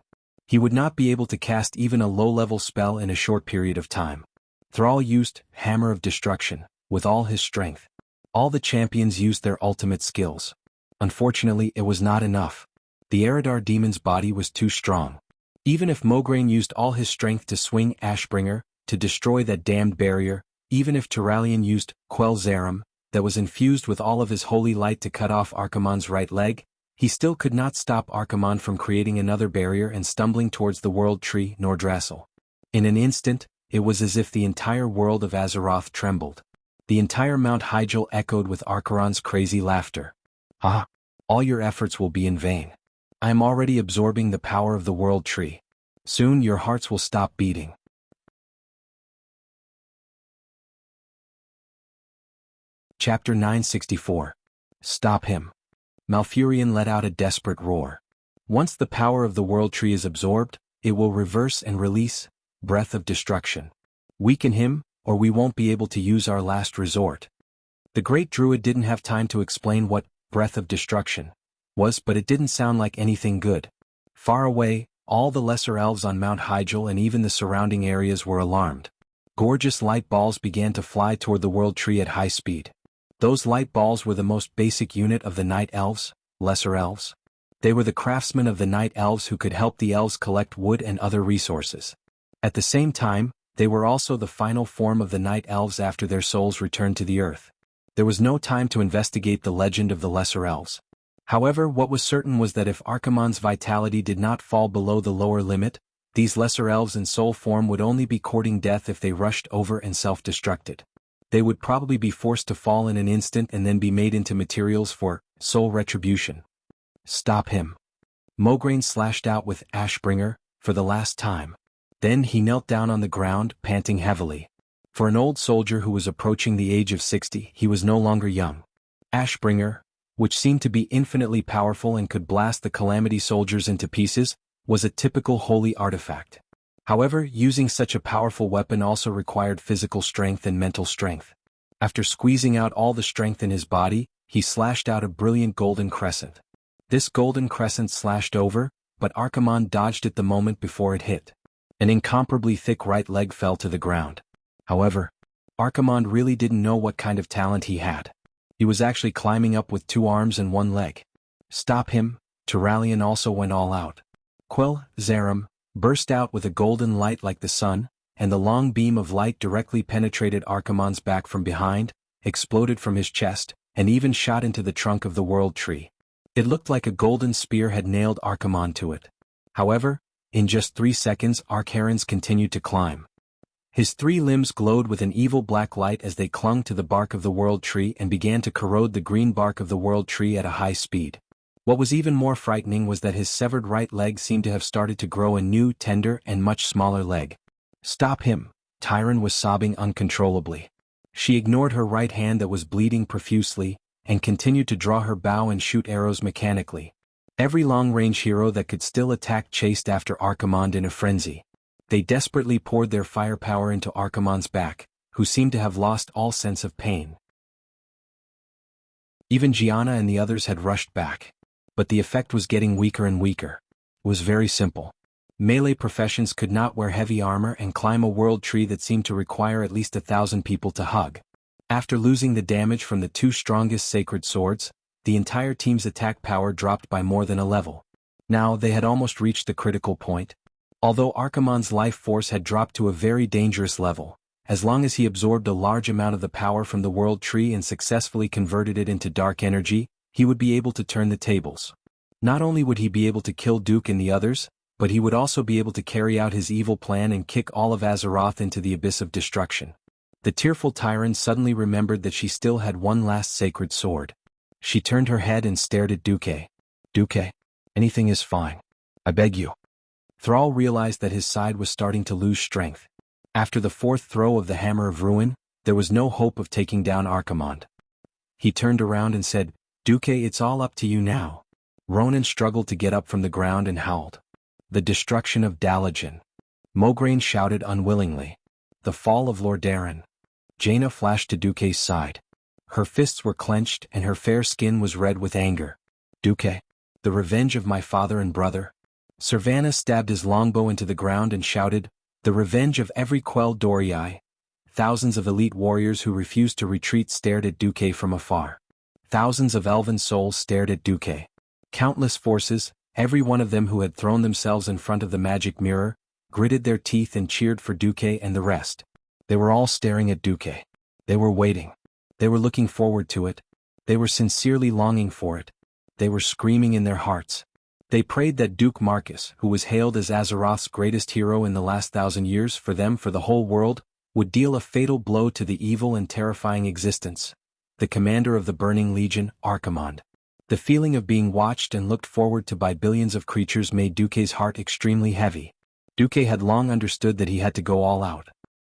He would not be able to cast even a low-level spell in a short period of time. Thrall used Hammer of Destruction with all his strength. All the champions used their ultimate skills. Unfortunately, it was not enough. The Eridar demon's body was too strong. Even if Mograine used all his strength to swing Ashbringer, to destroy that damned barrier, even if Turalyon used Quell Zarum, that was infused with all of his holy light to cut off Archimonde's right leg, he still could not stop Archimonde from creating another barrier and stumbling towards the World Tree Nordrassil. In an instant, it was as if the entire world of Azeroth trembled. The entire Mount Hyjal echoed with Archeron's crazy laughter. Ah! All your efforts will be in vain. I am already absorbing the power of the World Tree. Soon your hearts will stop beating. Chapter 964. Stop him. Malfurion let out a desperate roar. Once the power of the World Tree is absorbed, it will reverse and release Breath of Destruction. Weaken him, or we won't be able to use our last resort. The great druid didn't have time to explain what Breath of Destruction was, but it didn't sound like anything good. Far away, all the lesser elves on Mount Hyjal and even the surrounding areas were alarmed. Gorgeous light balls began to fly toward the World Tree at high speed. Those light balls were the most basic unit of the Night Elves, Lesser Elves. They were the craftsmen of the Night Elves who could help the elves collect wood and other resources. At the same time, they were also the final form of the Night Elves after their souls returned to the earth. There was no time to investigate the legend of the Lesser Elves. However, what was certain was that if Archimonde's vitality did not fall below the lower limit, these Lesser Elves in soul form would only be courting death if they rushed over and self-destructed. They would probably be forced to fall in an instant and then be made into materials for soul retribution. Stop him. Mograine slashed out with Ashbringer for the last time. Then he knelt down on the ground, panting heavily. For an old soldier who was approaching the age of 60, he was no longer young. Ashbringer, which seemed to be infinitely powerful and could blast the Calamity soldiers into pieces, was a typical holy artifact. However, using such a powerful weapon also required physical strength and mental strength. After squeezing out all the strength in his body, he slashed out a brilliant golden crescent. This golden crescent slashed over, but Archimonde dodged it the moment before it hit. An incomparably thick right leg fell to the ground. However, Archimonde really didn't know what kind of talent he had. He was actually climbing up with 2 arms and 1 leg. Stop him. Turalyon also went all out. Quell Zarum burst out with a golden light like the sun, and the long beam of light directly penetrated Archimonde's back from behind, exploded from his chest, and even shot into the trunk of the World Tree. It looked like a golden spear had nailed Archimonde to it. However, in just 3 seconds Archerons continued to climb. His 3 limbs glowed with an evil black light as they clung to the bark of the world tree and began to corrode the green bark of the world tree at a high speed. What was even more frightening was that his severed right leg seemed to have started to grow a new, tender, and much smaller leg. "Stop him!" Tyron was sobbing uncontrollably. She ignored her right hand that was bleeding profusely, and continued to draw her bow and shoot arrows mechanically. Every long-range hero that could still attack chased after Archimonde in a frenzy. They desperately poured their firepower into Archimonde's back, who seemed to have lost all sense of pain. Even Gianna and the others had rushed back. But the effect was getting weaker and weaker. It was very simple. Melee professions could not wear heavy armor and climb a world tree that seemed to require at least 1,000 people to hug. After losing the damage from the 2 strongest sacred swords, the entire team's attack power dropped by more than a level. Now they had almost reached the critical point. Although Archimonde's life force had dropped to a very dangerous level, as long as he absorbed a large amount of the power from the world tree and successfully converted it into dark energy, he would be able to turn the tables. Not only would he be able to kill Duke and the others, but he would also be able to carry out his evil plan and kick all of Azeroth into the abyss of destruction. The tearful Tyron suddenly remembered that she still had one last sacred sword. She turned her head and stared at Duque. "Duque, anything is fine. I beg you." Thrall realized that his side was starting to lose strength. After the 4th throw of the Hammer of Ruin, there was no hope of taking down Archimonde. He turned around and said, "Duque, it's all up to you now." Ronan struggled to get up from the ground and howled. "The destruction of Dalagen." Mograine shouted unwillingly. "The fall of Lordaeron." Jaina flashed to Duque's side. Her fists were clenched and her fair skin was red with anger. "Duque, the revenge of my father and brother." Servanas stabbed his longbow into the ground and shouted, "The revenge of every Quell Dorii." Thousands of elite warriors who refused to retreat stared at Duque from afar. Thousands of elven souls stared at Duque. Countless forces, every one of them who had thrown themselves in front of the magic mirror, gritted their teeth and cheered for Duque and the rest. They were all staring at Duque. They were waiting. They were looking forward to it. They were sincerely longing for it. They were screaming in their hearts. They prayed that Duke Marcus, who was hailed as Azeroth's greatest hero in the last 1,000 years for them, for the whole world, would deal a fatal blow to the evil and terrifying existence. The commander of the Burning Legion, Archimonde. The feeling of being watched and looked forward to by billions of creatures made Duque's heart extremely heavy. Duque had long understood that he had to go all out.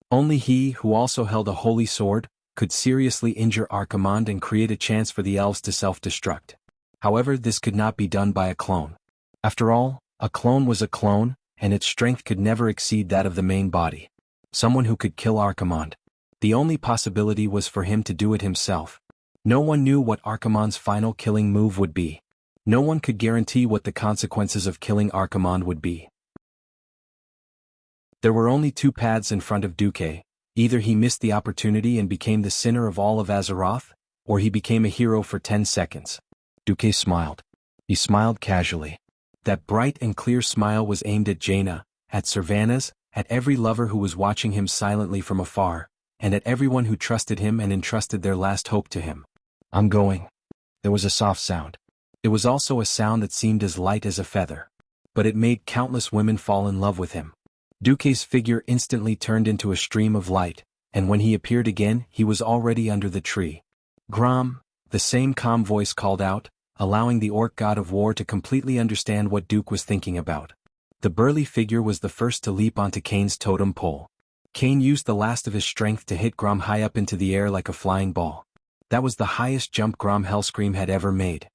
Only he, who also held a holy sword, could seriously injure Archimonde and create a chance for the elves to self-destruct. However, this could not be done by a clone. After all, a clone was a clone, and its strength could never exceed that of the main body. Someone who could kill Archimonde. The only possibility was for him to do it himself. No one knew what Archimonde's final killing move would be. No one could guarantee what the consequences of killing Archimonde would be. There were only 2 paths in front of Duque. Either he missed the opportunity and became the sinner of all of Azeroth, or he became a hero for 10 seconds. Duque smiled. He smiled casually. That bright and clear smile was aimed at Jaina, at Servanas, at every lover who was watching him silently from afar, and at everyone who trusted him and entrusted their last hope to him. "I'm going." There was a soft sound. It was also a sound that seemed as light as a feather. But it made countless women fall in love with him. Duque's figure instantly turned into a stream of light, and when he appeared again, he was already under the tree. "Grom," the same calm voice called out, allowing the orc god of war to completely understand what Duque was thinking about. The burly figure was the first to leap onto Kane's totem pole. Kane used the last of his strength to hit Grom high up into the air like a flying ball. That was the highest jump Grom Hellscream had ever made.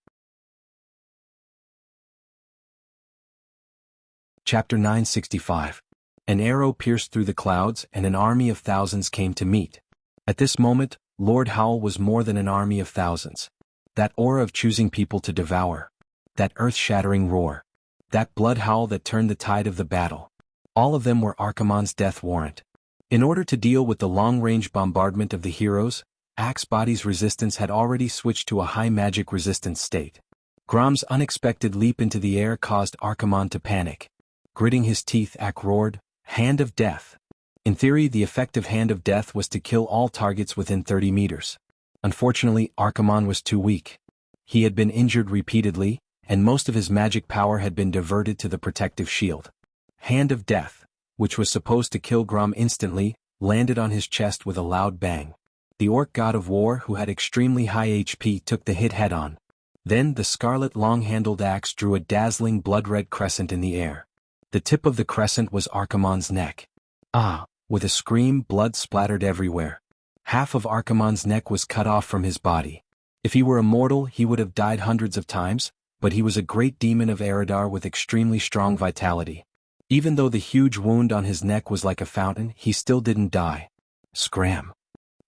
Chapter 965. An arrow pierced through the clouds and an army of thousands came to meet. At this moment, Lord Howl was more than an army of thousands. That aura of choosing people to devour. That earth-shattering roar. That blood howl that turned the tide of the battle. All of them were Archimonde's death warrant. In order to deal with the long-range bombardment of the heroes, Axebody's resistance had already switched to a high magic resistance state. Grom's unexpected leap into the air caused Archimonde to panic. Gritting his teeth, Ak roared, "Hand of Death." In theory, the effect of Hand of Death was to kill all targets within 30 meters. Unfortunately, Archimonde was too weak. He had been injured repeatedly, and most of his magic power had been diverted to the protective shield. Hand of Death, which was supposed to kill Grom instantly, landed on his chest with a loud bang. The orc god of war, who had extremely high HP, took the hit head-on. Then the scarlet long-handled axe drew a dazzling blood-red crescent in the air. The tip of the crescent was Archimonde's neck. Ah! With a scream, blood splattered everywhere. Half of Archimonde's neck was cut off from his body. If he were a mortal, he would have died hundreds of times, but he was a great demon of Eridar with extremely strong vitality. Even though the huge wound on his neck was like a fountain, he still didn't die. Scram!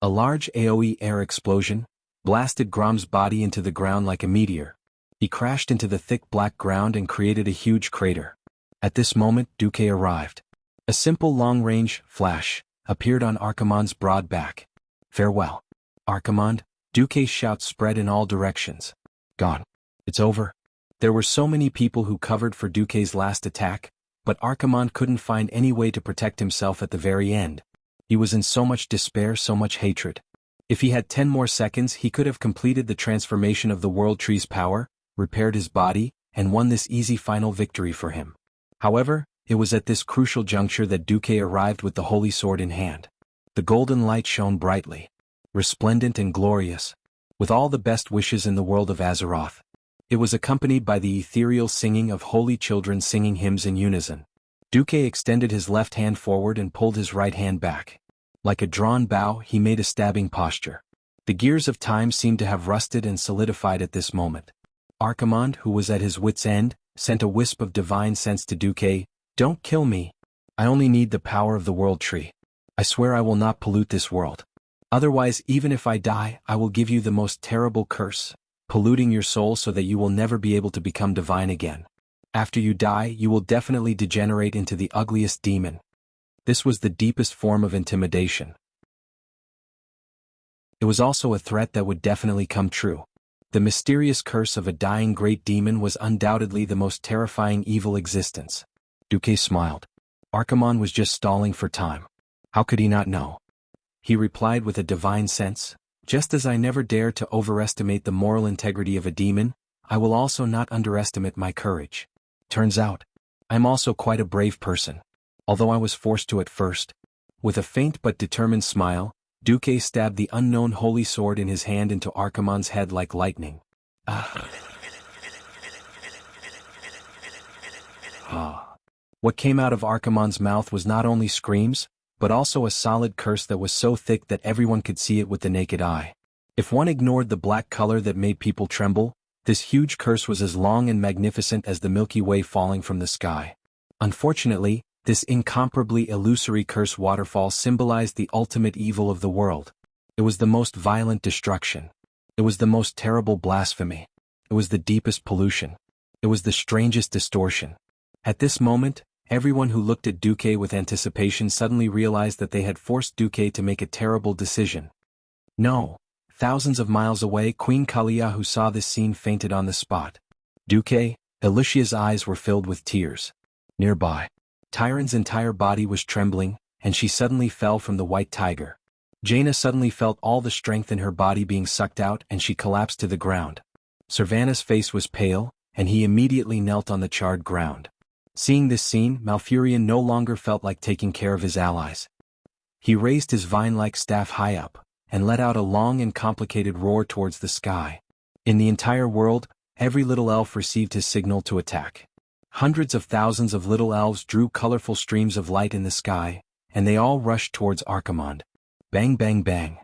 A large AoE air explosion blasted Grom's body into the ground like a meteor. He crashed into the thick black ground and created a huge crater. At this moment, Duque arrived. A simple long-range flash appeared on Archimonde's broad back. Farewell, Archimonde. Duque's shouts spread in all directions. Gone. It's over. There were so many people who covered for Duque's last attack, but Archimonde couldn't find any way to protect himself at the very end. He was in so much despair, so much hatred. If he had 10 more seconds, he could have completed the transformation of the World Tree's power, repaired his body, and won this easy final victory for him. However, it was at this crucial juncture that Duque arrived with the holy sword in hand. The golden light shone brightly, resplendent and glorious, with all the best wishes in the world of Azeroth. It was accompanied by the ethereal singing of holy children singing hymns in unison. Duque extended his left hand forward and pulled his right hand back. Like a drawn bow, he made a stabbing posture. The gears of time seemed to have rusted and solidified at this moment. Archimonde, who was at his wit's end, sent a wisp of divine sense to Duque. Don't kill me. I only need the power of the World Tree. I swear I will not pollute this world. Otherwise, even if I die, I will give you the most terrible curse, polluting your soul so that you will never be able to become divine again. After you die, you will definitely degenerate into the ugliest demon. This was the deepest form of intimidation. It was also a threat that would definitely come true. The mysterious curse of a dying great demon was undoubtedly the most terrifying evil existence. Duque smiled. Archimonde was just stalling for time. How could he not know? He replied with a divine sense, just as I never dare to overestimate the moral integrity of a demon, I will also not underestimate my courage. Turns out, I'm also quite a brave person, although I was forced to at first. With a faint but determined smile, Duque stabbed the unknown holy sword in his hand into Archimonde's head like lightning. What came out of Archimonde's mouth was not only screams, but also a solid curse that was so thick that everyone could see it with the naked eye. If one ignored the black color that made people tremble, this huge curse was as long and magnificent as the Milky Way falling from the sky. Unfortunately, this incomparably illusory curse waterfall symbolized the ultimate evil of the world. It was the most violent destruction. It was the most terrible blasphemy. It was the deepest pollution. It was the strangest distortion. At this moment, everyone who looked at Duque with anticipation suddenly realized that they had forced Duque to make a terrible decision. No. Thousands of miles away, Queen Kalia, who saw this scene, fainted on the spot. Duque, Alicia's eyes were filled with tears. Nearby, Tyron's entire body was trembling, and she suddenly fell from the white tiger. Jaina suddenly felt all the strength in her body being sucked out and she collapsed to the ground. Sylvanas' face was pale, and he immediately knelt on the charred ground. Seeing this scene, Malfurion no longer felt like taking care of his allies. He raised his vine-like staff high up, and let out a long and complicated roar towards the sky. In the entire world, every little elf received his signal to attack. Hundreds of thousands of little elves drew colorful streams of light in the sky, and they all rushed towards Archimonde. Bang bang bang.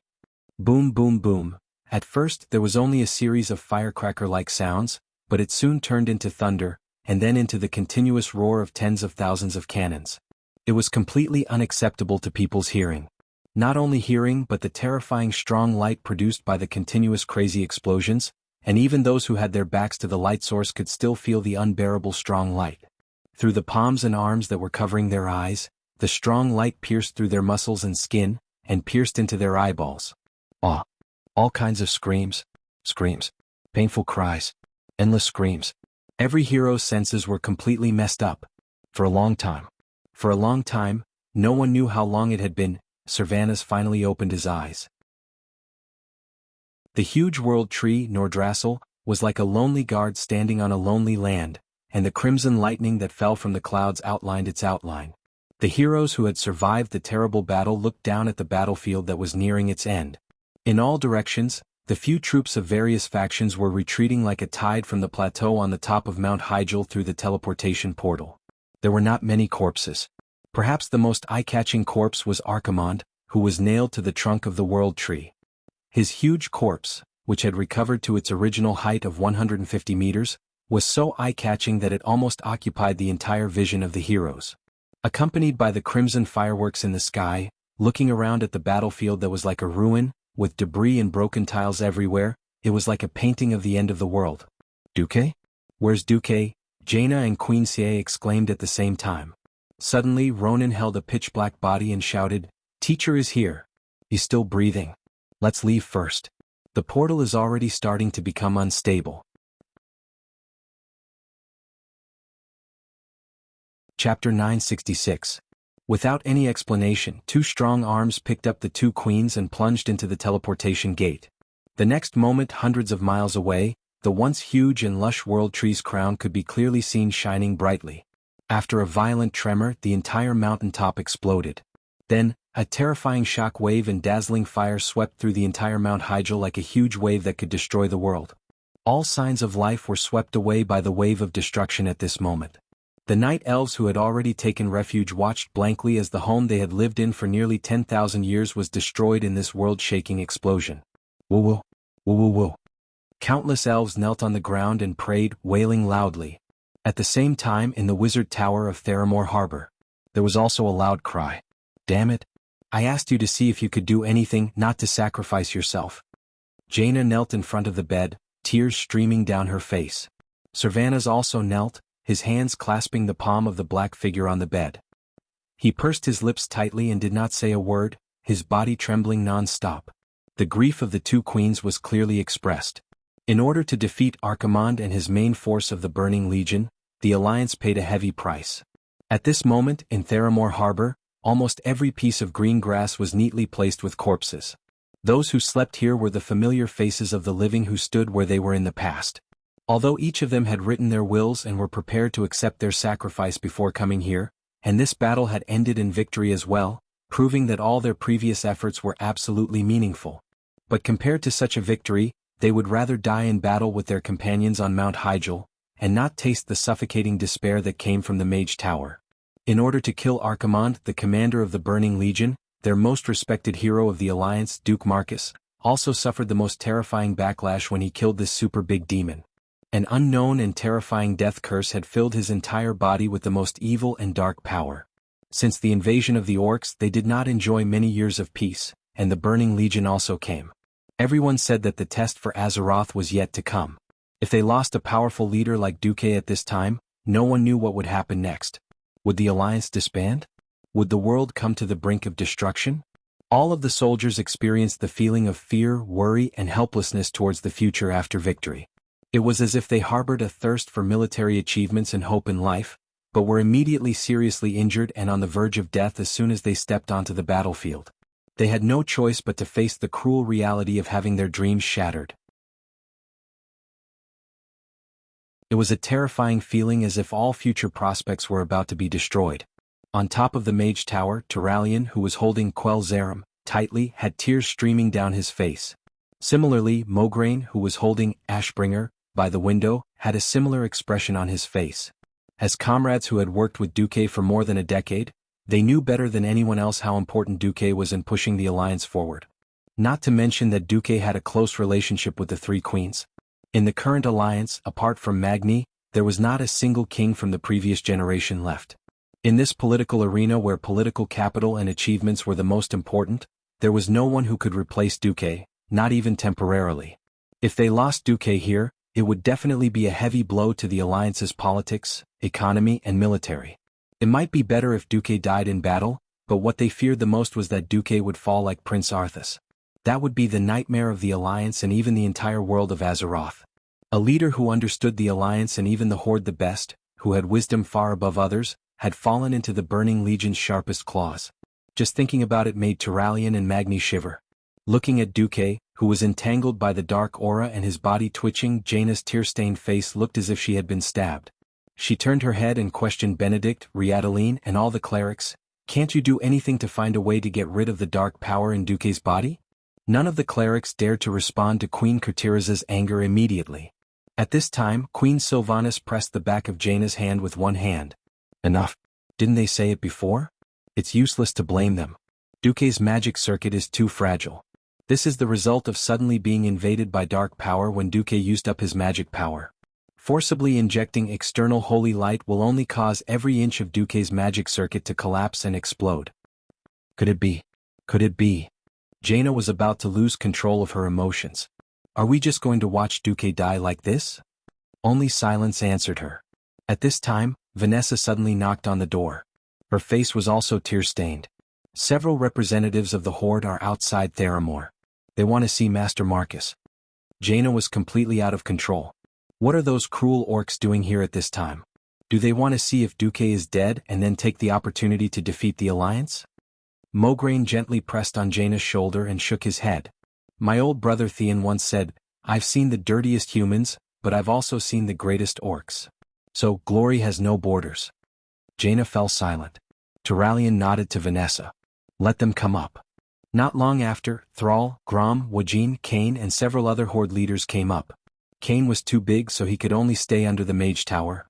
Boom boom boom. At first there was only a series of firecracker-like sounds, but it soon turned into thunder, and then into the continuous roar of tens of thousands of cannons. It was completely unacceptable to people's hearing. Not only hearing but the terrifying strong light produced by the continuous crazy explosions, and even those who had their backs to the light source could still feel the unbearable strong light. Through the palms and arms that were covering their eyes, the strong light pierced through their muscles and skin, and pierced into their eyeballs. All kinds of screams, painful cries, endless screams. Every hero's senses were completely messed up. For a long time, no one knew how long it had been. Sylvanas finally opened his eyes. The huge world tree, Nordrassil, was like a lonely guard standing on a lonely land, and the crimson lightning that fell from the clouds outlined its outline. The heroes who had survived the terrible battle looked down at the battlefield that was nearing its end. In all directions, the few troops of various factions were retreating like a tide from the plateau on the top of Mount Hyjal through the teleportation portal. There were not many corpses. Perhaps the most eye-catching corpse was Archimonde, who was nailed to the trunk of the World Tree. His huge corpse, which had recovered to its original height of 150 meters, was so eye-catching that it almost occupied the entire vision of the heroes. Accompanied by the crimson fireworks in the sky, looking around at the battlefield that was like a ruin, with debris and broken tiles everywhere, it was like a painting of the end of the world. "Duque? Where's Duque?" Jaina and Queen Xie exclaimed at the same time. Suddenly Ronan held a pitch-black body and shouted, "Teacher is here. He's still breathing. Let's leave first. The portal is already starting to become unstable." Chapter 966. Without any explanation, two strong arms picked up the two queens and plunged into the teleportation gate. The next moment, hundreds of miles away, the once huge and lush World Tree's crown could be clearly seen shining brightly. After a violent tremor, the entire mountaintop exploded. Then, a terrifying shock wave and dazzling fire swept through the entire Mount Hyjal like a huge wave that could destroy the world. All signs of life were swept away by the wave of destruction at this moment. The night elves who had already taken refuge watched blankly as the home they had lived in for nearly 10,000 years was destroyed in this world-shaking explosion. Woo-woo, woo-woo-woo. Countless elves knelt on the ground and prayed, wailing loudly. At the same time, in the wizard tower of Theramore Harbor, there was also a loud cry. "Damn it! I asked you to see if you could do anything, not to sacrifice yourself." Jaina knelt in front of the bed, tears streaming down her face. Servanas also knelt, his hands clasping the palm of the black figure on the bed. He pursed his lips tightly and did not say a word, his body trembling non-stop. The grief of the two queens was clearly expressed. In order to defeat Archimonde and his main force of the Burning Legion, the Alliance paid a heavy price. At this moment, in Theramore Harbor, almost every piece of green grass was neatly placed with corpses. Those who slept here were the familiar faces of the living who stood where they were in the past. Although each of them had written their wills and were prepared to accept their sacrifice before coming here, and this battle had ended in victory as well, proving that all their previous efforts were absolutely meaningful. But compared to such a victory, they would rather die in battle with their companions on Mount Hyjal, and not taste the suffocating despair that came from the Mage Tower. In order to kill Archimonde, the commander of the Burning Legion, their most respected hero of the Alliance, Duke Marcus, also suffered the most terrifying backlash when he killed this super big demon. An unknown and terrifying death curse had filled his entire body with the most evil and dark power. Since the invasion of the orcs, they did not enjoy many years of peace, and the Burning Legion also came. Everyone said that the test for Azeroth was yet to come. If they lost a powerful leader like Duque at this time, no one knew what would happen next. Would the Alliance disband? Would the world come to the brink of destruction? All of the soldiers experienced the feeling of fear, worry, and helplessness towards the future after victory. It was as if they harbored a thirst for military achievements and hope in life, but were immediately seriously injured and on the verge of death as soon as they stepped onto the battlefield. They had no choice but to face the cruel reality of having their dreams shattered. It was a terrifying feeling, as if all future prospects were about to be destroyed. On top of the Mage Tower, Turalian, who was holding Quell Zerum tightly, had tears streaming down his face. Similarly, Mograine, who was holding Ashbringer by the window, had a similar expression on his face. As comrades who had worked with Duque for more than a decade, they knew better than anyone else how important Duque was in pushing the Alliance forward. Not to mention that Duque had a close relationship with the three queens. In the current Alliance, apart from Magni, there was not a single king from the previous generation left. In this political arena where political capital and achievements were the most important, there was no one who could replace Duque, not even temporarily. If they lost Duque here, it would definitely be a heavy blow to the Alliance's politics, economy, and military. It might be better if Duque died in battle, but what they feared the most was that Duque would fall like Prince Arthas. That would be the nightmare of the Alliance and even the entire world of Azeroth. A leader who understood the Alliance and even the Horde the best, who had wisdom far above others, had fallen into the Burning Legion's sharpest claws. Just thinking about it made Turalian and Magni shiver. Looking at Duque, who was entangled by the dark aura and his body twitching, Jaina's tear-stained face looked as if she had been stabbed. She turned her head and questioned Benedict, Riadaline, and all the clerics, Can't you do anything to find a way to get rid of the dark power in Duque's body? None of the clerics dared to respond to Queen Kurtira's anger immediately. At this time, Queen Sylvanas pressed the back of Jaina's hand with one hand. Enough. Didn't they say it before? It's useless to blame them. Duque's magic circuit is too fragile. This is the result of suddenly being invaded by dark power when Duque used up his magic power. Forcibly injecting external holy light will only cause every inch of Duque's magic circuit to collapse and explode. Could it be? Could it be? Jaina was about to lose control of her emotions. Are we just going to watch Duque die like this? Only silence answered her. At this time, Vanessa suddenly knocked on the door. Her face was also tear-stained. Several representatives of the Horde are outside Theramore. They want to see Master Marcus. Jaina was completely out of control. What are those cruel orcs doing here at this time? Do they want to see if Duque is dead and then take the opportunity to defeat the Alliance? Mograine gently pressed on Jaina's shoulder and shook his head. My old brother Theon once said, I've seen the dirtiest humans, but I've also seen the greatest orcs. So, glory has no borders. Jaina fell silent. Turalian nodded to Vanessa. Let them come up. Not long after, Thrall, Grom, Wajin, Kane and several other Horde leaders came up. Kane was too big so he could only stay under the mage tower,